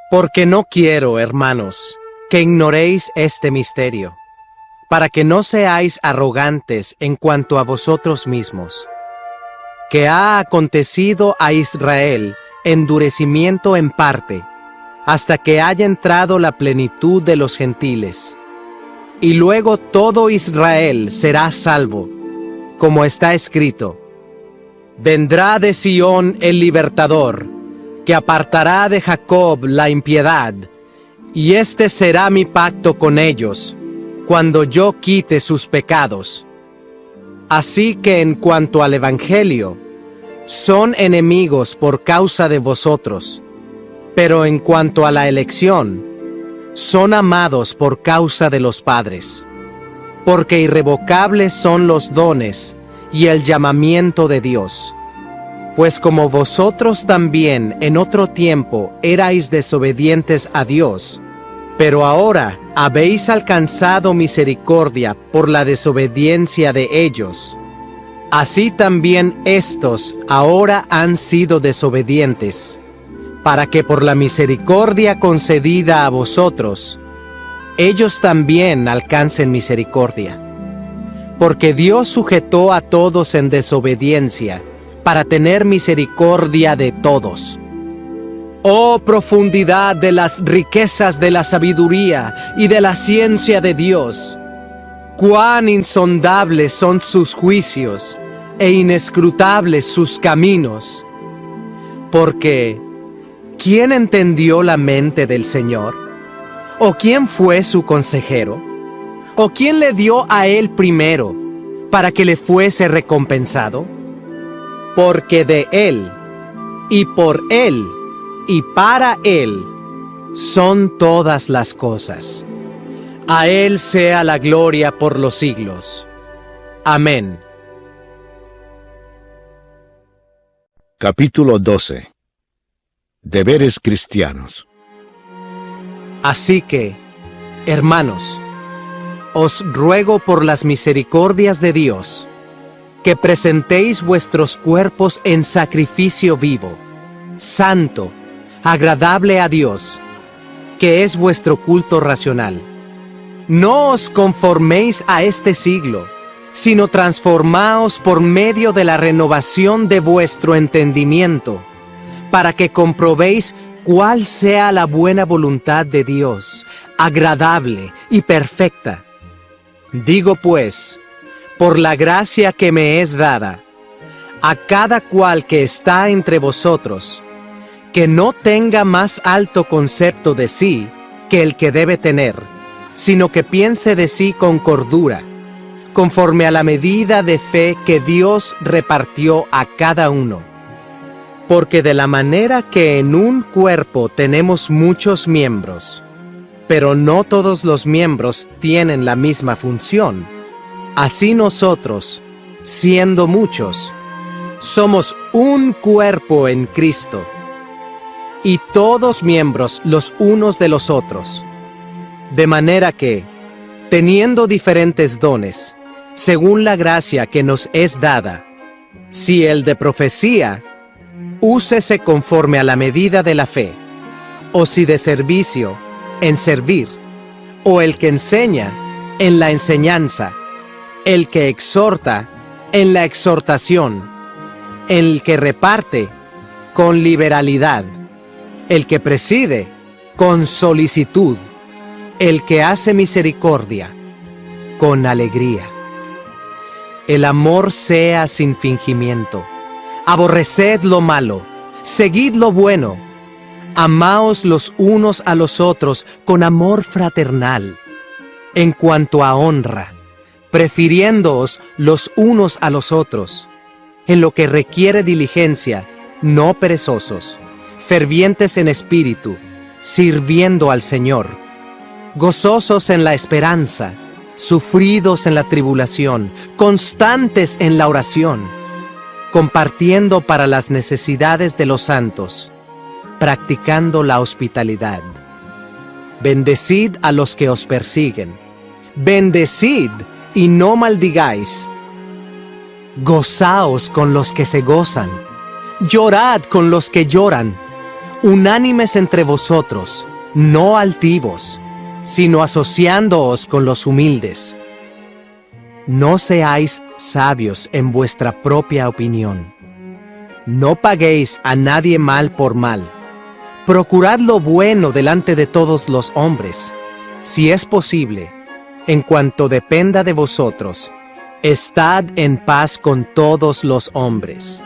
Porque no quiero, hermanos, que ignoréis este misterio, para que no seáis arrogantes en cuanto a vosotros mismos, que ha acontecido a Israel endurecimiento en parte, hasta que haya entrado la plenitud de los gentiles. Y luego todo Israel será salvo, como está escrito: vendrá de Sión el libertador, que apartará de Jacob la impiedad, y este será mi pacto con ellos, cuando yo quite sus pecados. Así que en cuanto al Evangelio, son enemigos por causa de vosotros, pero en cuanto a la elección, son amados por causa de los padres, porque irrevocables son los dones y el llamamiento de Dios. Pues como vosotros también en otro tiempo erais desobedientes a Dios, pero ahora habéis alcanzado misericordia por la desobediencia de ellos, así también estos ahora han sido desobedientes, para que por la misericordia concedida a vosotros, ellos también alcancen misericordia. Porque Dios sujetó a todos en desobediencia, para tener misericordia de todos. Oh profundidad de las riquezas de la sabiduría y de la ciencia de Dios, Cuán insondables son sus juicios e inescrutables sus caminos. Porque, ¿quién entendió la mente del Señor? ¿O quién fue su consejero? ¿O quién le dio a él primero para que le fuese recompensado? Porque de él, y por él, y para él, son todas las cosas. A él sea la gloria por los siglos. Amén. Capítulo 12. Deberes cristianos. Así que, hermanos, os ruego por las misericordias de Dios, que presentéis vuestros cuerpos en sacrificio vivo, santo, agradable a Dios, que es vuestro culto racional. No os conforméis a este siglo, sino transformaos por medio de la renovación de vuestro entendimiento, para que comprobéis cuál sea la buena voluntad de Dios, agradable y perfecta. Digo pues, por la gracia que me es dada, a cada cual que está entre vosotros, que no tenga más alto concepto de sí que el que debe tener, sino que piense de sí con cordura, conforme a la medida de fe que Dios repartió a cada uno. Porque de la manera que en un cuerpo tenemos muchos miembros, pero no todos los miembros tienen la misma función, así nosotros, siendo muchos, somos un cuerpo en Cristo, y todos miembros los unos de los otros. De manera que, teniendo diferentes dones, según la gracia que nos es dada, si el de profecía, úsese conforme a la medida de la fe, o si de servicio, en servir, o el que enseña, en la enseñanza, el que exhorta, en la exhortación, el que reparte, con liberalidad, el que preside, con solicitud, el que hace misericordia, con alegría. El amor sea sin fingimiento. Aborreced lo malo, seguid lo bueno. Amaos los unos a los otros con amor fraternal. En cuanto a honra, prefiriéndoos los unos a los otros. En lo que requiere diligencia, no perezosos, fervientes en espíritu, sirviendo al Señor. Gozosos en la esperanza, sufridos en la tribulación, constantes en la oración, compartiendo para las necesidades de los santos, practicando la hospitalidad. Bendecid a los que os persiguen, bendecid y no maldigáis. Gozaos con los que se gozan, llorad con los que lloran, unánimes entre vosotros, no altivos, sino asociándoos con los humildes. No seáis sabios en vuestra propia opinión. No paguéis a nadie mal por mal. Procurad lo bueno delante de todos los hombres. Si es posible, en cuanto dependa de vosotros, estad en paz con todos los hombres.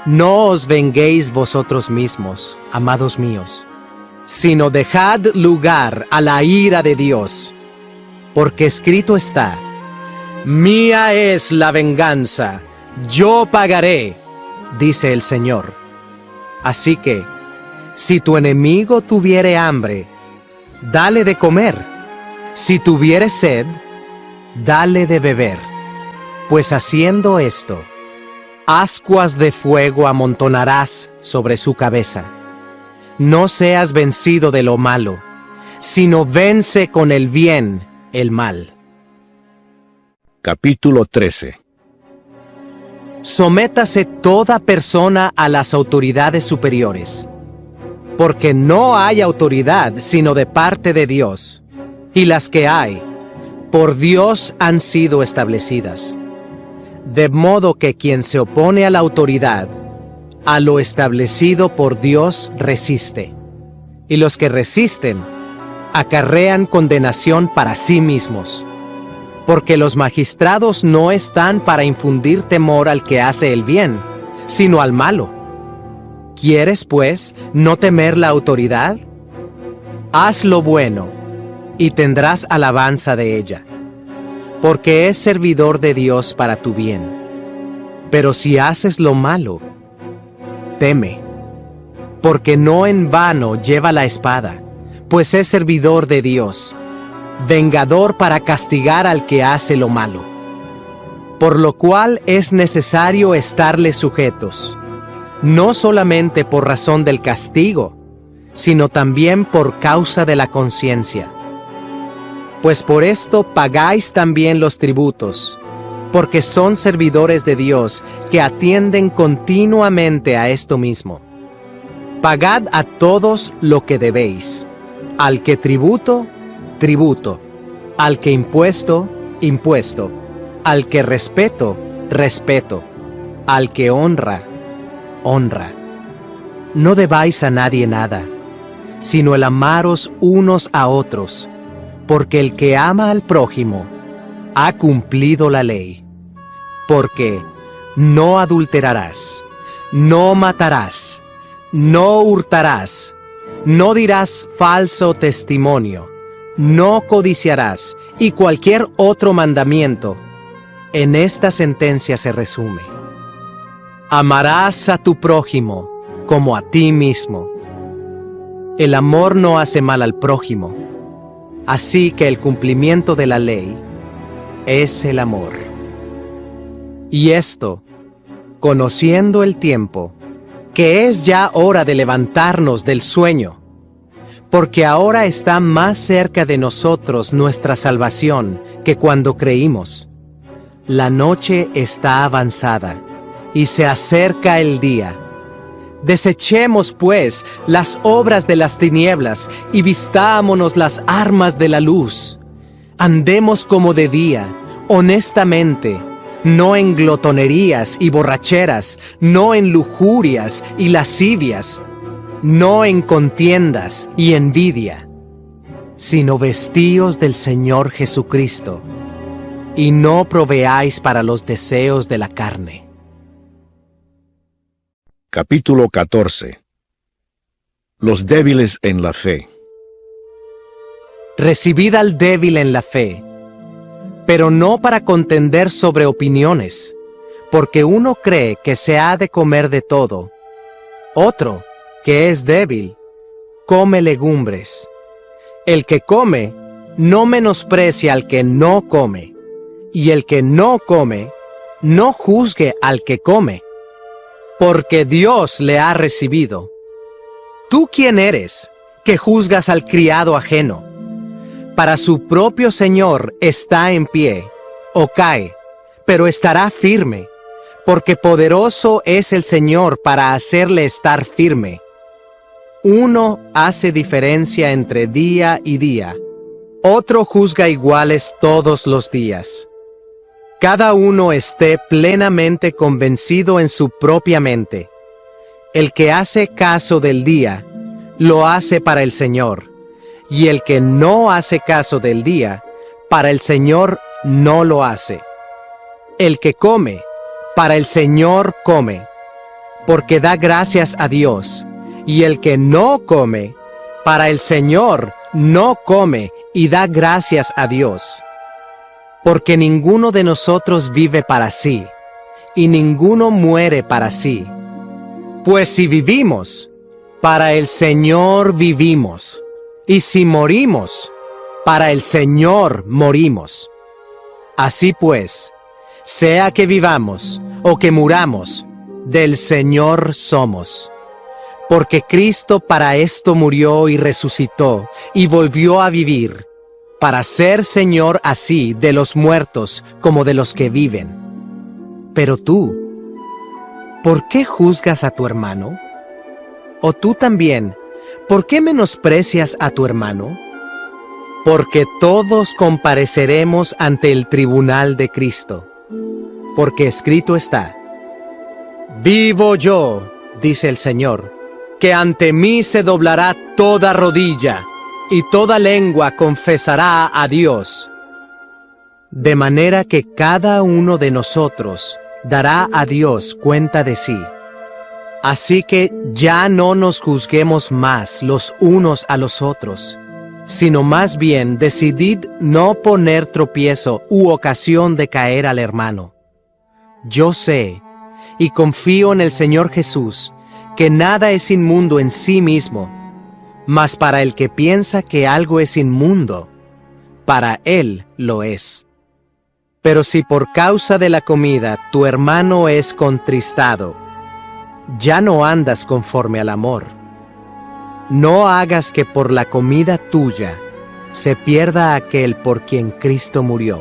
No os venguéis vosotros mismos, amados míos, sino dejad lugar a la ira de Dios, porque escrito está: mía es la venganza, yo pagaré, dice el Señor. Así que, si tu enemigo tuviere hambre, dale de comer; si tuviere sed, dale de beber, pues haciendo esto, ascuas de fuego amontonarás sobre su cabeza. No seas vencido de lo malo, sino vence con el bien el mal. Capítulo 13. Sométase toda persona a las autoridades superiores, porque no hay autoridad sino de parte de Dios, y las que hay, por Dios han sido establecidas. De modo que quien se opone a la autoridad, a lo establecido por Dios resiste, y los que resisten acarrean condenación para sí mismos, porque los magistrados no están para infundir temor al que hace el bien, sino al malo. ¿Quieres, pues, no temer la autoridad? Haz lo bueno, y tendrás alabanza de ella, porque es servidor de Dios para tu bien. Pero si haces lo malo, teme, porque no en vano lleva la espada, pues es servidor de Dios, vengador para castigar al que hace lo malo. Por lo cual es necesario estarle sujetos, no solamente por razón del castigo, sino también por causa de la conciencia. Pues por esto pagáis también los tributos, porque son servidores de Dios que atienden continuamente a esto mismo. Pagad a todos lo que debéis, al que tributo, tributo, al que impuesto, impuesto, al que respeto, respeto, al que honra, honra. No debáis a nadie nada, sino el amaros unos a otros, porque el que ama al prójimo ha cumplido la ley. Porque no adulterarás, no matarás, no hurtarás, no dirás falso testimonio, no codiciarás, y cualquier otro mandamiento. En esta sentencia se resume: amarás a tu prójimo como a ti mismo. El amor no hace mal al prójimo, así que el cumplimiento de la ley es el amor. Y esto, conociendo el tiempo, que es ya hora de levantarnos del sueño, porque ahora está más cerca de nosotros nuestra salvación que cuando creímos. La noche está avanzada, y se acerca el día. Desechemos, pues, las obras de las tinieblas, y vistámonos las armas de la luz. Andemos como de día, honestamente, no en glotonerías y borracheras, no en lujurias y lascivias, no en contiendas y envidia, sino vestíos del Señor Jesucristo, y no proveáis para los deseos de la carne. Capítulo 14. Los débiles en la fe. Recibid al débil en la fe, pero no para contender sobre opiniones, porque uno cree que se ha de comer de todo. Otro, que es débil, come legumbres. El que come, no menosprecia al que no come, y el que no come, no juzgue al que come, porque Dios le ha recibido. ¿Tú quién eres, que juzgas al criado ajeno? Para su propio Señor está en pie, o cae, pero estará firme, porque poderoso es el Señor para hacerle estar firme. Uno hace diferencia entre día y día, otro juzga iguales todos los días. Cada uno esté plenamente convencido en su propia mente. El que hace caso del día, lo hace para el Señor, y el que no hace caso del día, para el Señor no lo hace. El que come, para el Señor come, porque da gracias a Dios, y el que no come, para el Señor no come y da gracias a Dios. Porque ninguno de nosotros vive para sí, y ninguno muere para sí. Pues si vivimos, para el Señor vivimos, y si morimos, para el Señor morimos. Así pues, sea que vivamos o que muramos, del Señor somos. Porque Cristo para esto murió y resucitó, y volvió a vivir, para ser Señor así de los muertos como de los que viven. Pero tú, ¿por qué juzgas a tu hermano? ¿O tú también, por qué menosprecias a tu hermano? Porque todos compareceremos ante el tribunal de Cristo. Porque escrito está: vivo yo, dice el Señor, que ante mí se doblará toda rodilla, y toda lengua confesará a Dios. de manera que cada uno de nosotros dará a Dios cuenta de sí. Así que ya no nos juzguemos más los unos a los otros, sino más bien decidid no poner tropiezo u ocasión de caer al hermano. Yo sé, y confío en el Señor Jesús, que nada es inmundo en sí mismo, mas para el que piensa que algo es inmundo, para él lo es. Pero si por causa de la comida tu hermano es contristado, ya no andas conforme al amor. No hagas que por la comida tuya se pierda aquel por quien Cristo murió.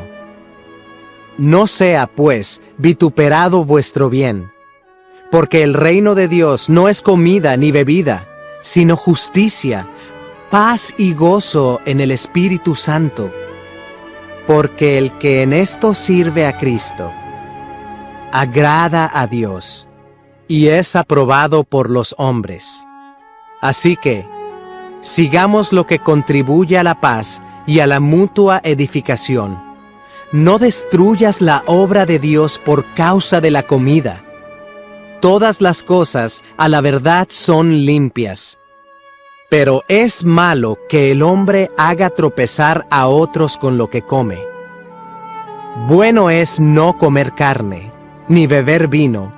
No sea, pues, vituperado vuestro bien, porque el reino de Dios no es comida ni bebida, sino justicia, paz y gozo en el Espíritu Santo. Porque el que en esto sirve a Cristo, agrada a Dios, y es aprobado por los hombres. Así que, sigamos lo que contribuye a la paz y a la mutua edificación. No destruyas la obra de Dios por causa de la comida. Todas las cosas a la verdad son limpias. Pero es malo que el hombre haga tropezar a otros con lo que come. Bueno es no comer carne, ni beber vino,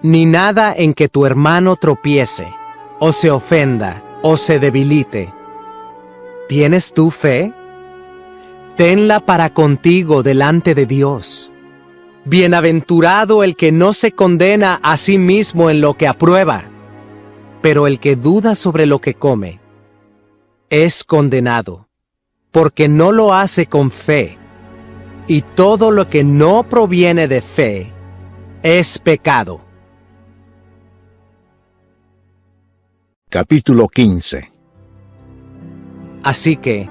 ni nada en que tu hermano tropiece, o se ofenda, o se debilite. ¿Tienes tú fe? Tenla para contigo delante de Dios. Bienaventurado el que no se condena a sí mismo en lo que aprueba, pero el que duda sobre lo que come es condenado, porque no lo hace con fe, y todo lo que no proviene de fe es pecado. Capítulo 15. Así que,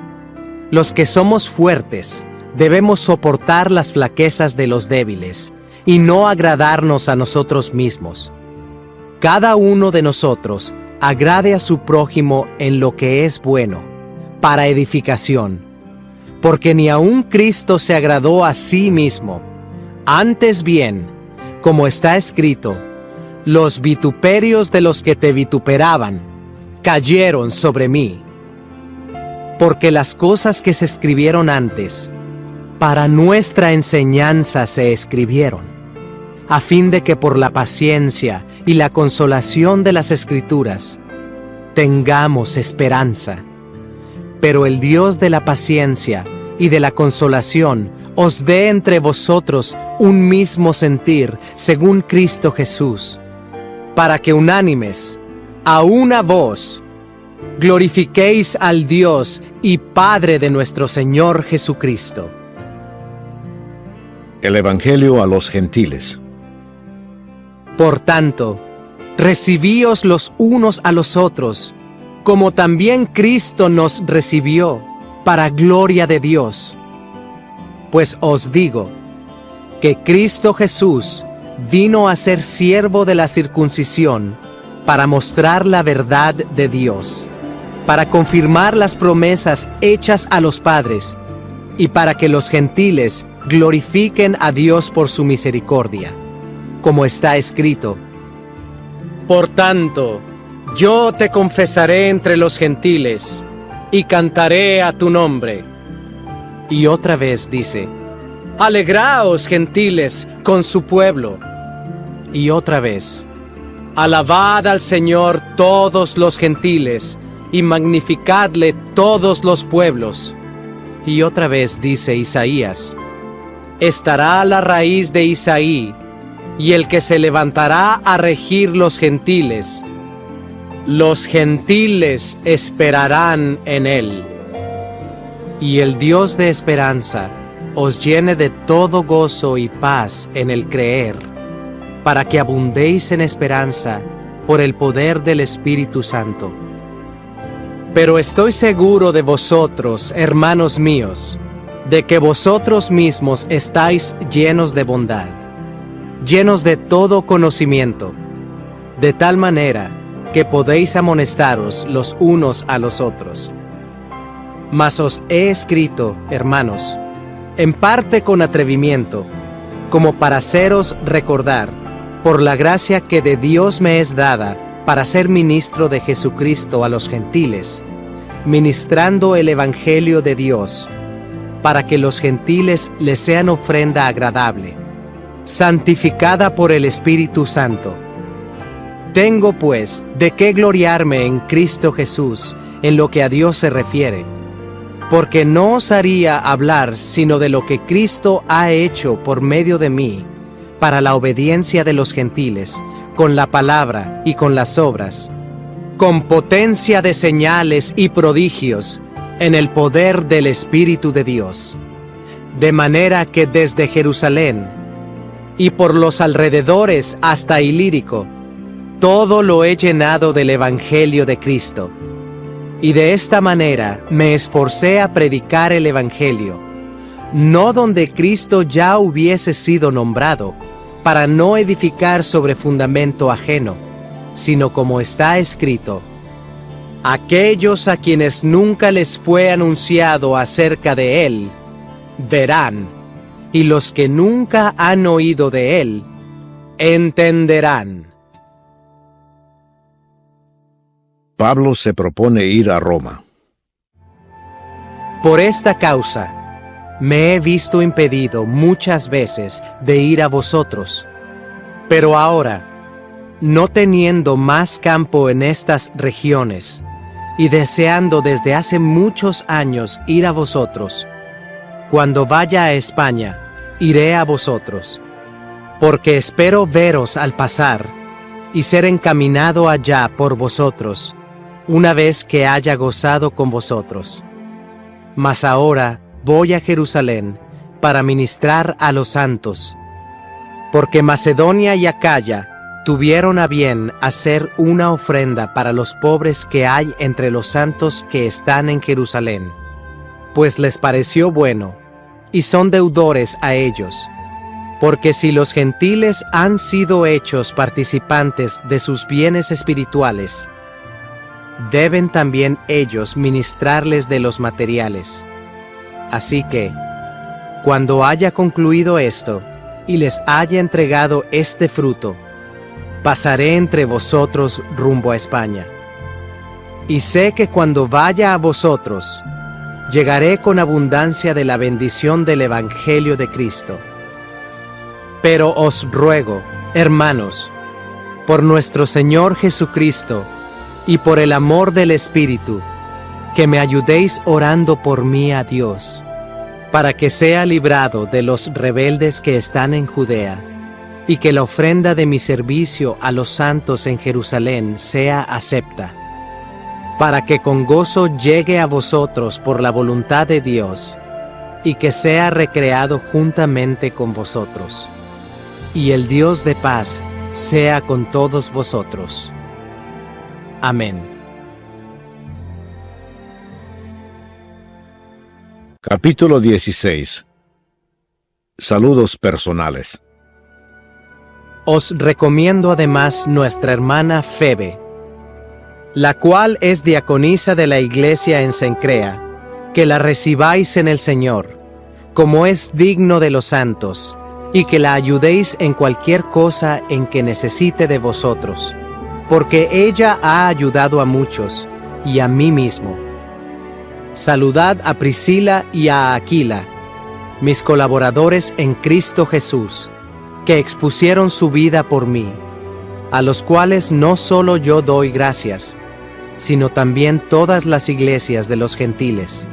los que somos fuertes, debemos soportar las flaquezas de los débiles, y no agradarnos a nosotros mismos. Cada uno de nosotros agrade a su prójimo en lo que es bueno, para edificación, porque ni aun Cristo se agradó a sí mismo. Antes bien, como está escrito, los vituperios de los que te vituperaban cayeron sobre mí. Porque las cosas que se escribieron antes, para nuestra enseñanza se escribieron, a fin de que por la paciencia y la consolación de las Escrituras tengamos esperanza. Pero el Dios de la paciencia y de la consolación os dé entre vosotros un mismo sentir según Cristo Jesús, para que unánimes, a una voz, glorifiquéis al Dios y Padre de nuestro Señor Jesucristo. El Evangelio a los gentiles. Por tanto, recibíos los unos a los otros, como también Cristo nos recibió, para gloria de Dios. Pues os digo, que Cristo Jesús vino a ser siervo de la circuncisión, para mostrar la verdad de Dios, para confirmar las promesas hechas a los padres, y para que los gentiles glorifiquen a Dios por su misericordia, como está escrito: Por tanto, yo te confesaré entre los gentiles, y cantaré a tu nombre. Y otra vez dice: Alegraos, gentiles, con su pueblo. Y otra vez: Alabad al Señor todos los gentiles, y magnificadle todos los pueblos. Y otra vez dice Isaías: Estará la raíz de Isaí, y el que se levantará a regir los gentiles. Los gentiles esperarán en él. Y el Dios de esperanza os llene de todo gozo y paz en el creer, para que abundéis en esperanza por el poder del Espíritu Santo. Pero estoy seguro de vosotros, hermanos míos, de que vosotros mismos estáis llenos de bondad, llenos de todo conocimiento, de tal manera que podéis amonestaros los unos a los otros. Mas os he escrito, hermanos, en parte con atrevimiento, como para haceros recordar, por la gracia que de Dios me es dada, para ser ministro de Jesucristo a los gentiles, ministrando el Evangelio de Dios, para que los gentiles les sean ofrenda agradable, santificada por el Espíritu Santo. Tengo pues de qué gloriarme en Cristo Jesús en lo que a Dios se refiere, porque no os haría hablar sino de lo que Cristo ha hecho por medio de mí, para la obediencia de los gentiles, con la palabra y con las obras, con potencia de señales y prodigios, en el poder del Espíritu de Dios, de manera que desde Jerusalén y por los alrededores hasta Ilírico, todo lo he llenado del Evangelio de Cristo. Y de esta manera me esforcé a predicar el Evangelio, no donde Cristo ya hubiese sido nombrado, para no edificar sobre fundamento ajeno, sino como está escrito: aquellos a quienes nunca les fue anunciado acerca de Él, verán, y los que nunca han oído de Él, entenderán. Pablo se propone ir a Roma. Por esta causa, me he visto impedido muchas veces de ir a vosotros, pero ahora, no teniendo más campo en estas regiones, y deseando desde hace muchos años ir a vosotros, cuando vaya a España, iré a vosotros, porque espero veros al pasar, y ser encaminado allá por vosotros, una vez que haya gozado con vosotros. Mas ahora voy a Jerusalén para ministrar a los santos, porque Macedonia y Acaya tuvieron a bien hacer una ofrenda para los pobres que hay entre los santos que están en Jerusalén, pues les pareció bueno, y son deudores a ellos, porque si los gentiles han sido hechos participantes de sus bienes espirituales, deben también ellos ministrarles de los materiales. Así que, cuando haya concluido esto, y les haya entregado este fruto, pasaré entre vosotros rumbo a España. Y sé que cuando vaya a vosotros, llegaré con abundancia de la bendición del Evangelio de Cristo. Pero os ruego, hermanos, por nuestro Señor Jesucristo, y por el amor del Espíritu, que me ayudéis orando por mí a Dios, para que sea librado de los rebeldes que están en Judea, y que la ofrenda de mi servicio a los santos en Jerusalén sea acepta, para que con gozo llegue a vosotros por la voluntad de Dios, y que sea recreado juntamente con vosotros. Y el Dios de paz sea con todos vosotros. Amén. Capítulo 16. Saludos personales. Os recomiendo además nuestra hermana Febe, la cual es diaconisa de la iglesia en Cencrea, que la recibáis en el Señor, como es digno de los santos, y que la ayudéis en cualquier cosa en que necesite de vosotros, porque ella ha ayudado a muchos, y a mí mismo. Saludad a Priscila y a Aquila, mis colaboradores en Cristo Jesús, que expusieron su vida por mí, a los cuales no solo yo doy gracias, sino también todas las iglesias de los gentiles.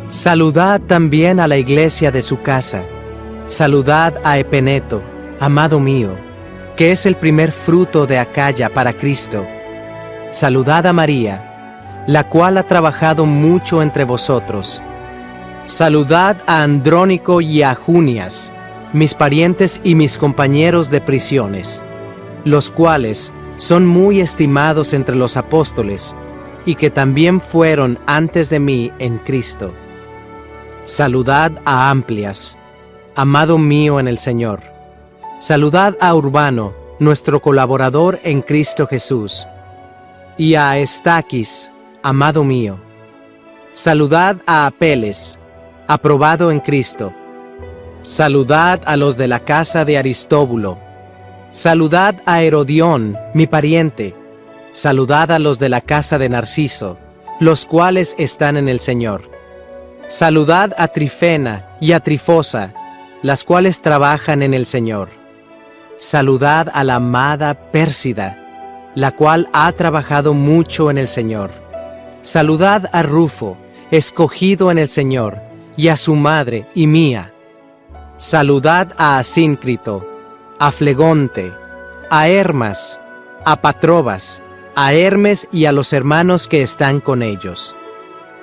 Saludad también a la iglesia de su casa. Saludad a Epeneto, amado mío, que es el primer fruto de Acaya para Cristo. Saludad a María, la cual ha trabajado mucho entre vosotros. Saludad a Andrónico y a Junias, mis parientes y mis compañeros de prisiones, los cuales son muy estimados entre los apóstoles, y que también fueron antes de mí en Cristo. Saludad a Amplias, amado mío en el Señor. Saludad a Urbano, nuestro colaborador en Cristo Jesús, y a Estaquis, amado mío. Saludad a Apeles, aprobado en Cristo, Saludad a los de la casa de Aristóbulo. Saludad a Herodión, mi pariente. Saludad a los de la casa de Narciso, los cuales están en el Señor. Saludad a Trifena y a Trifosa, las cuales trabajan en el Señor. Saludad a la amada Pérsida, la cual ha trabajado mucho en el Señor. Saludad a Rufo, escogido en el Señor, y a su madre y mía. Saludad a Asíncrito, a Flegonte, a Hermas, a Patrobas, a Hermes y a los hermanos que están con ellos.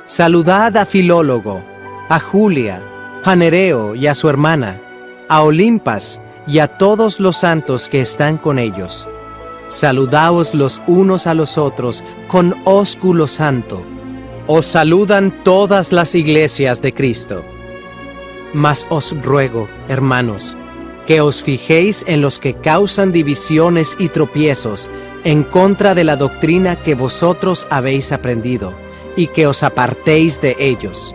Saludad a Filólogo, a Julia, a Nereo y a su hermana, a Olimpas y a todos los santos que están con ellos. Saludaos los unos a los otros con ósculo santo. Os saludan todas las iglesias de Cristo. Mas os ruego, hermanos, que os fijéis en los que causan divisiones y tropiezos en contra de la doctrina que vosotros habéis aprendido, y que os apartéis de ellos.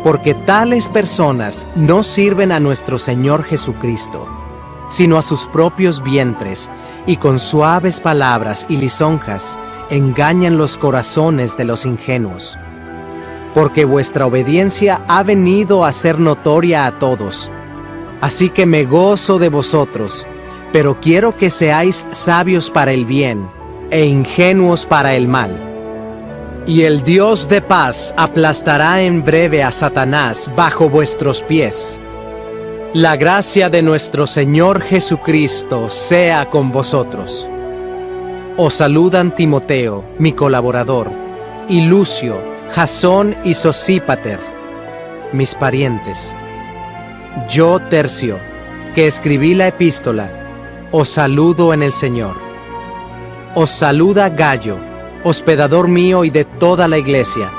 Porque tales personas no sirven a nuestro Señor Jesucristo, sino a sus propios vientres, y con suaves palabras y lisonjas engañan los corazones de los ingenuos. Porque vuestra obediencia ha venido a ser notoria a todos. Así que me gozo de vosotros, pero quiero que seáis sabios para el bien, e ingenuos para el mal. Y el Dios de paz aplastará en breve a Satanás bajo vuestros pies. La gracia de nuestro Señor Jesucristo sea con vosotros. Os saludan Timoteo, mi colaborador, y Lucio, Jasón y Sosípater, mis parientes. Yo, Tercio, que escribí la epístola, os saludo en el Señor. Os saluda Gayo, hospedador mío y de toda la iglesia.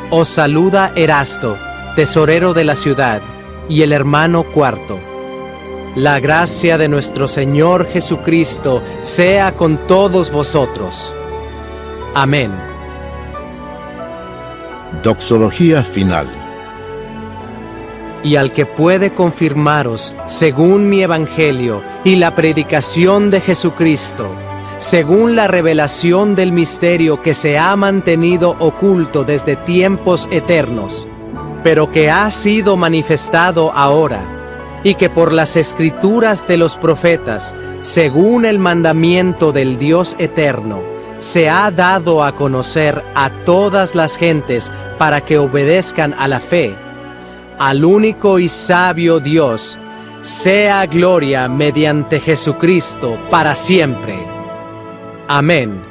Os saluda Erasto, tesorero de la ciudad, y el hermano Cuarto. La gracia de nuestro Señor Jesucristo sea con todos vosotros. Amén. Doxología final. Y al que puede confirmaros, según mi evangelio y la predicación de Jesucristo, según la revelación del misterio que se ha mantenido oculto desde tiempos eternos, pero que ha sido manifestado ahora, y que por las escrituras de los profetas, según el mandamiento del Dios eterno, se ha dado a conocer a todas las gentes para que obedezcan a la fe. Al único y sabio Dios, sea gloria mediante Jesucristo para siempre. Amén.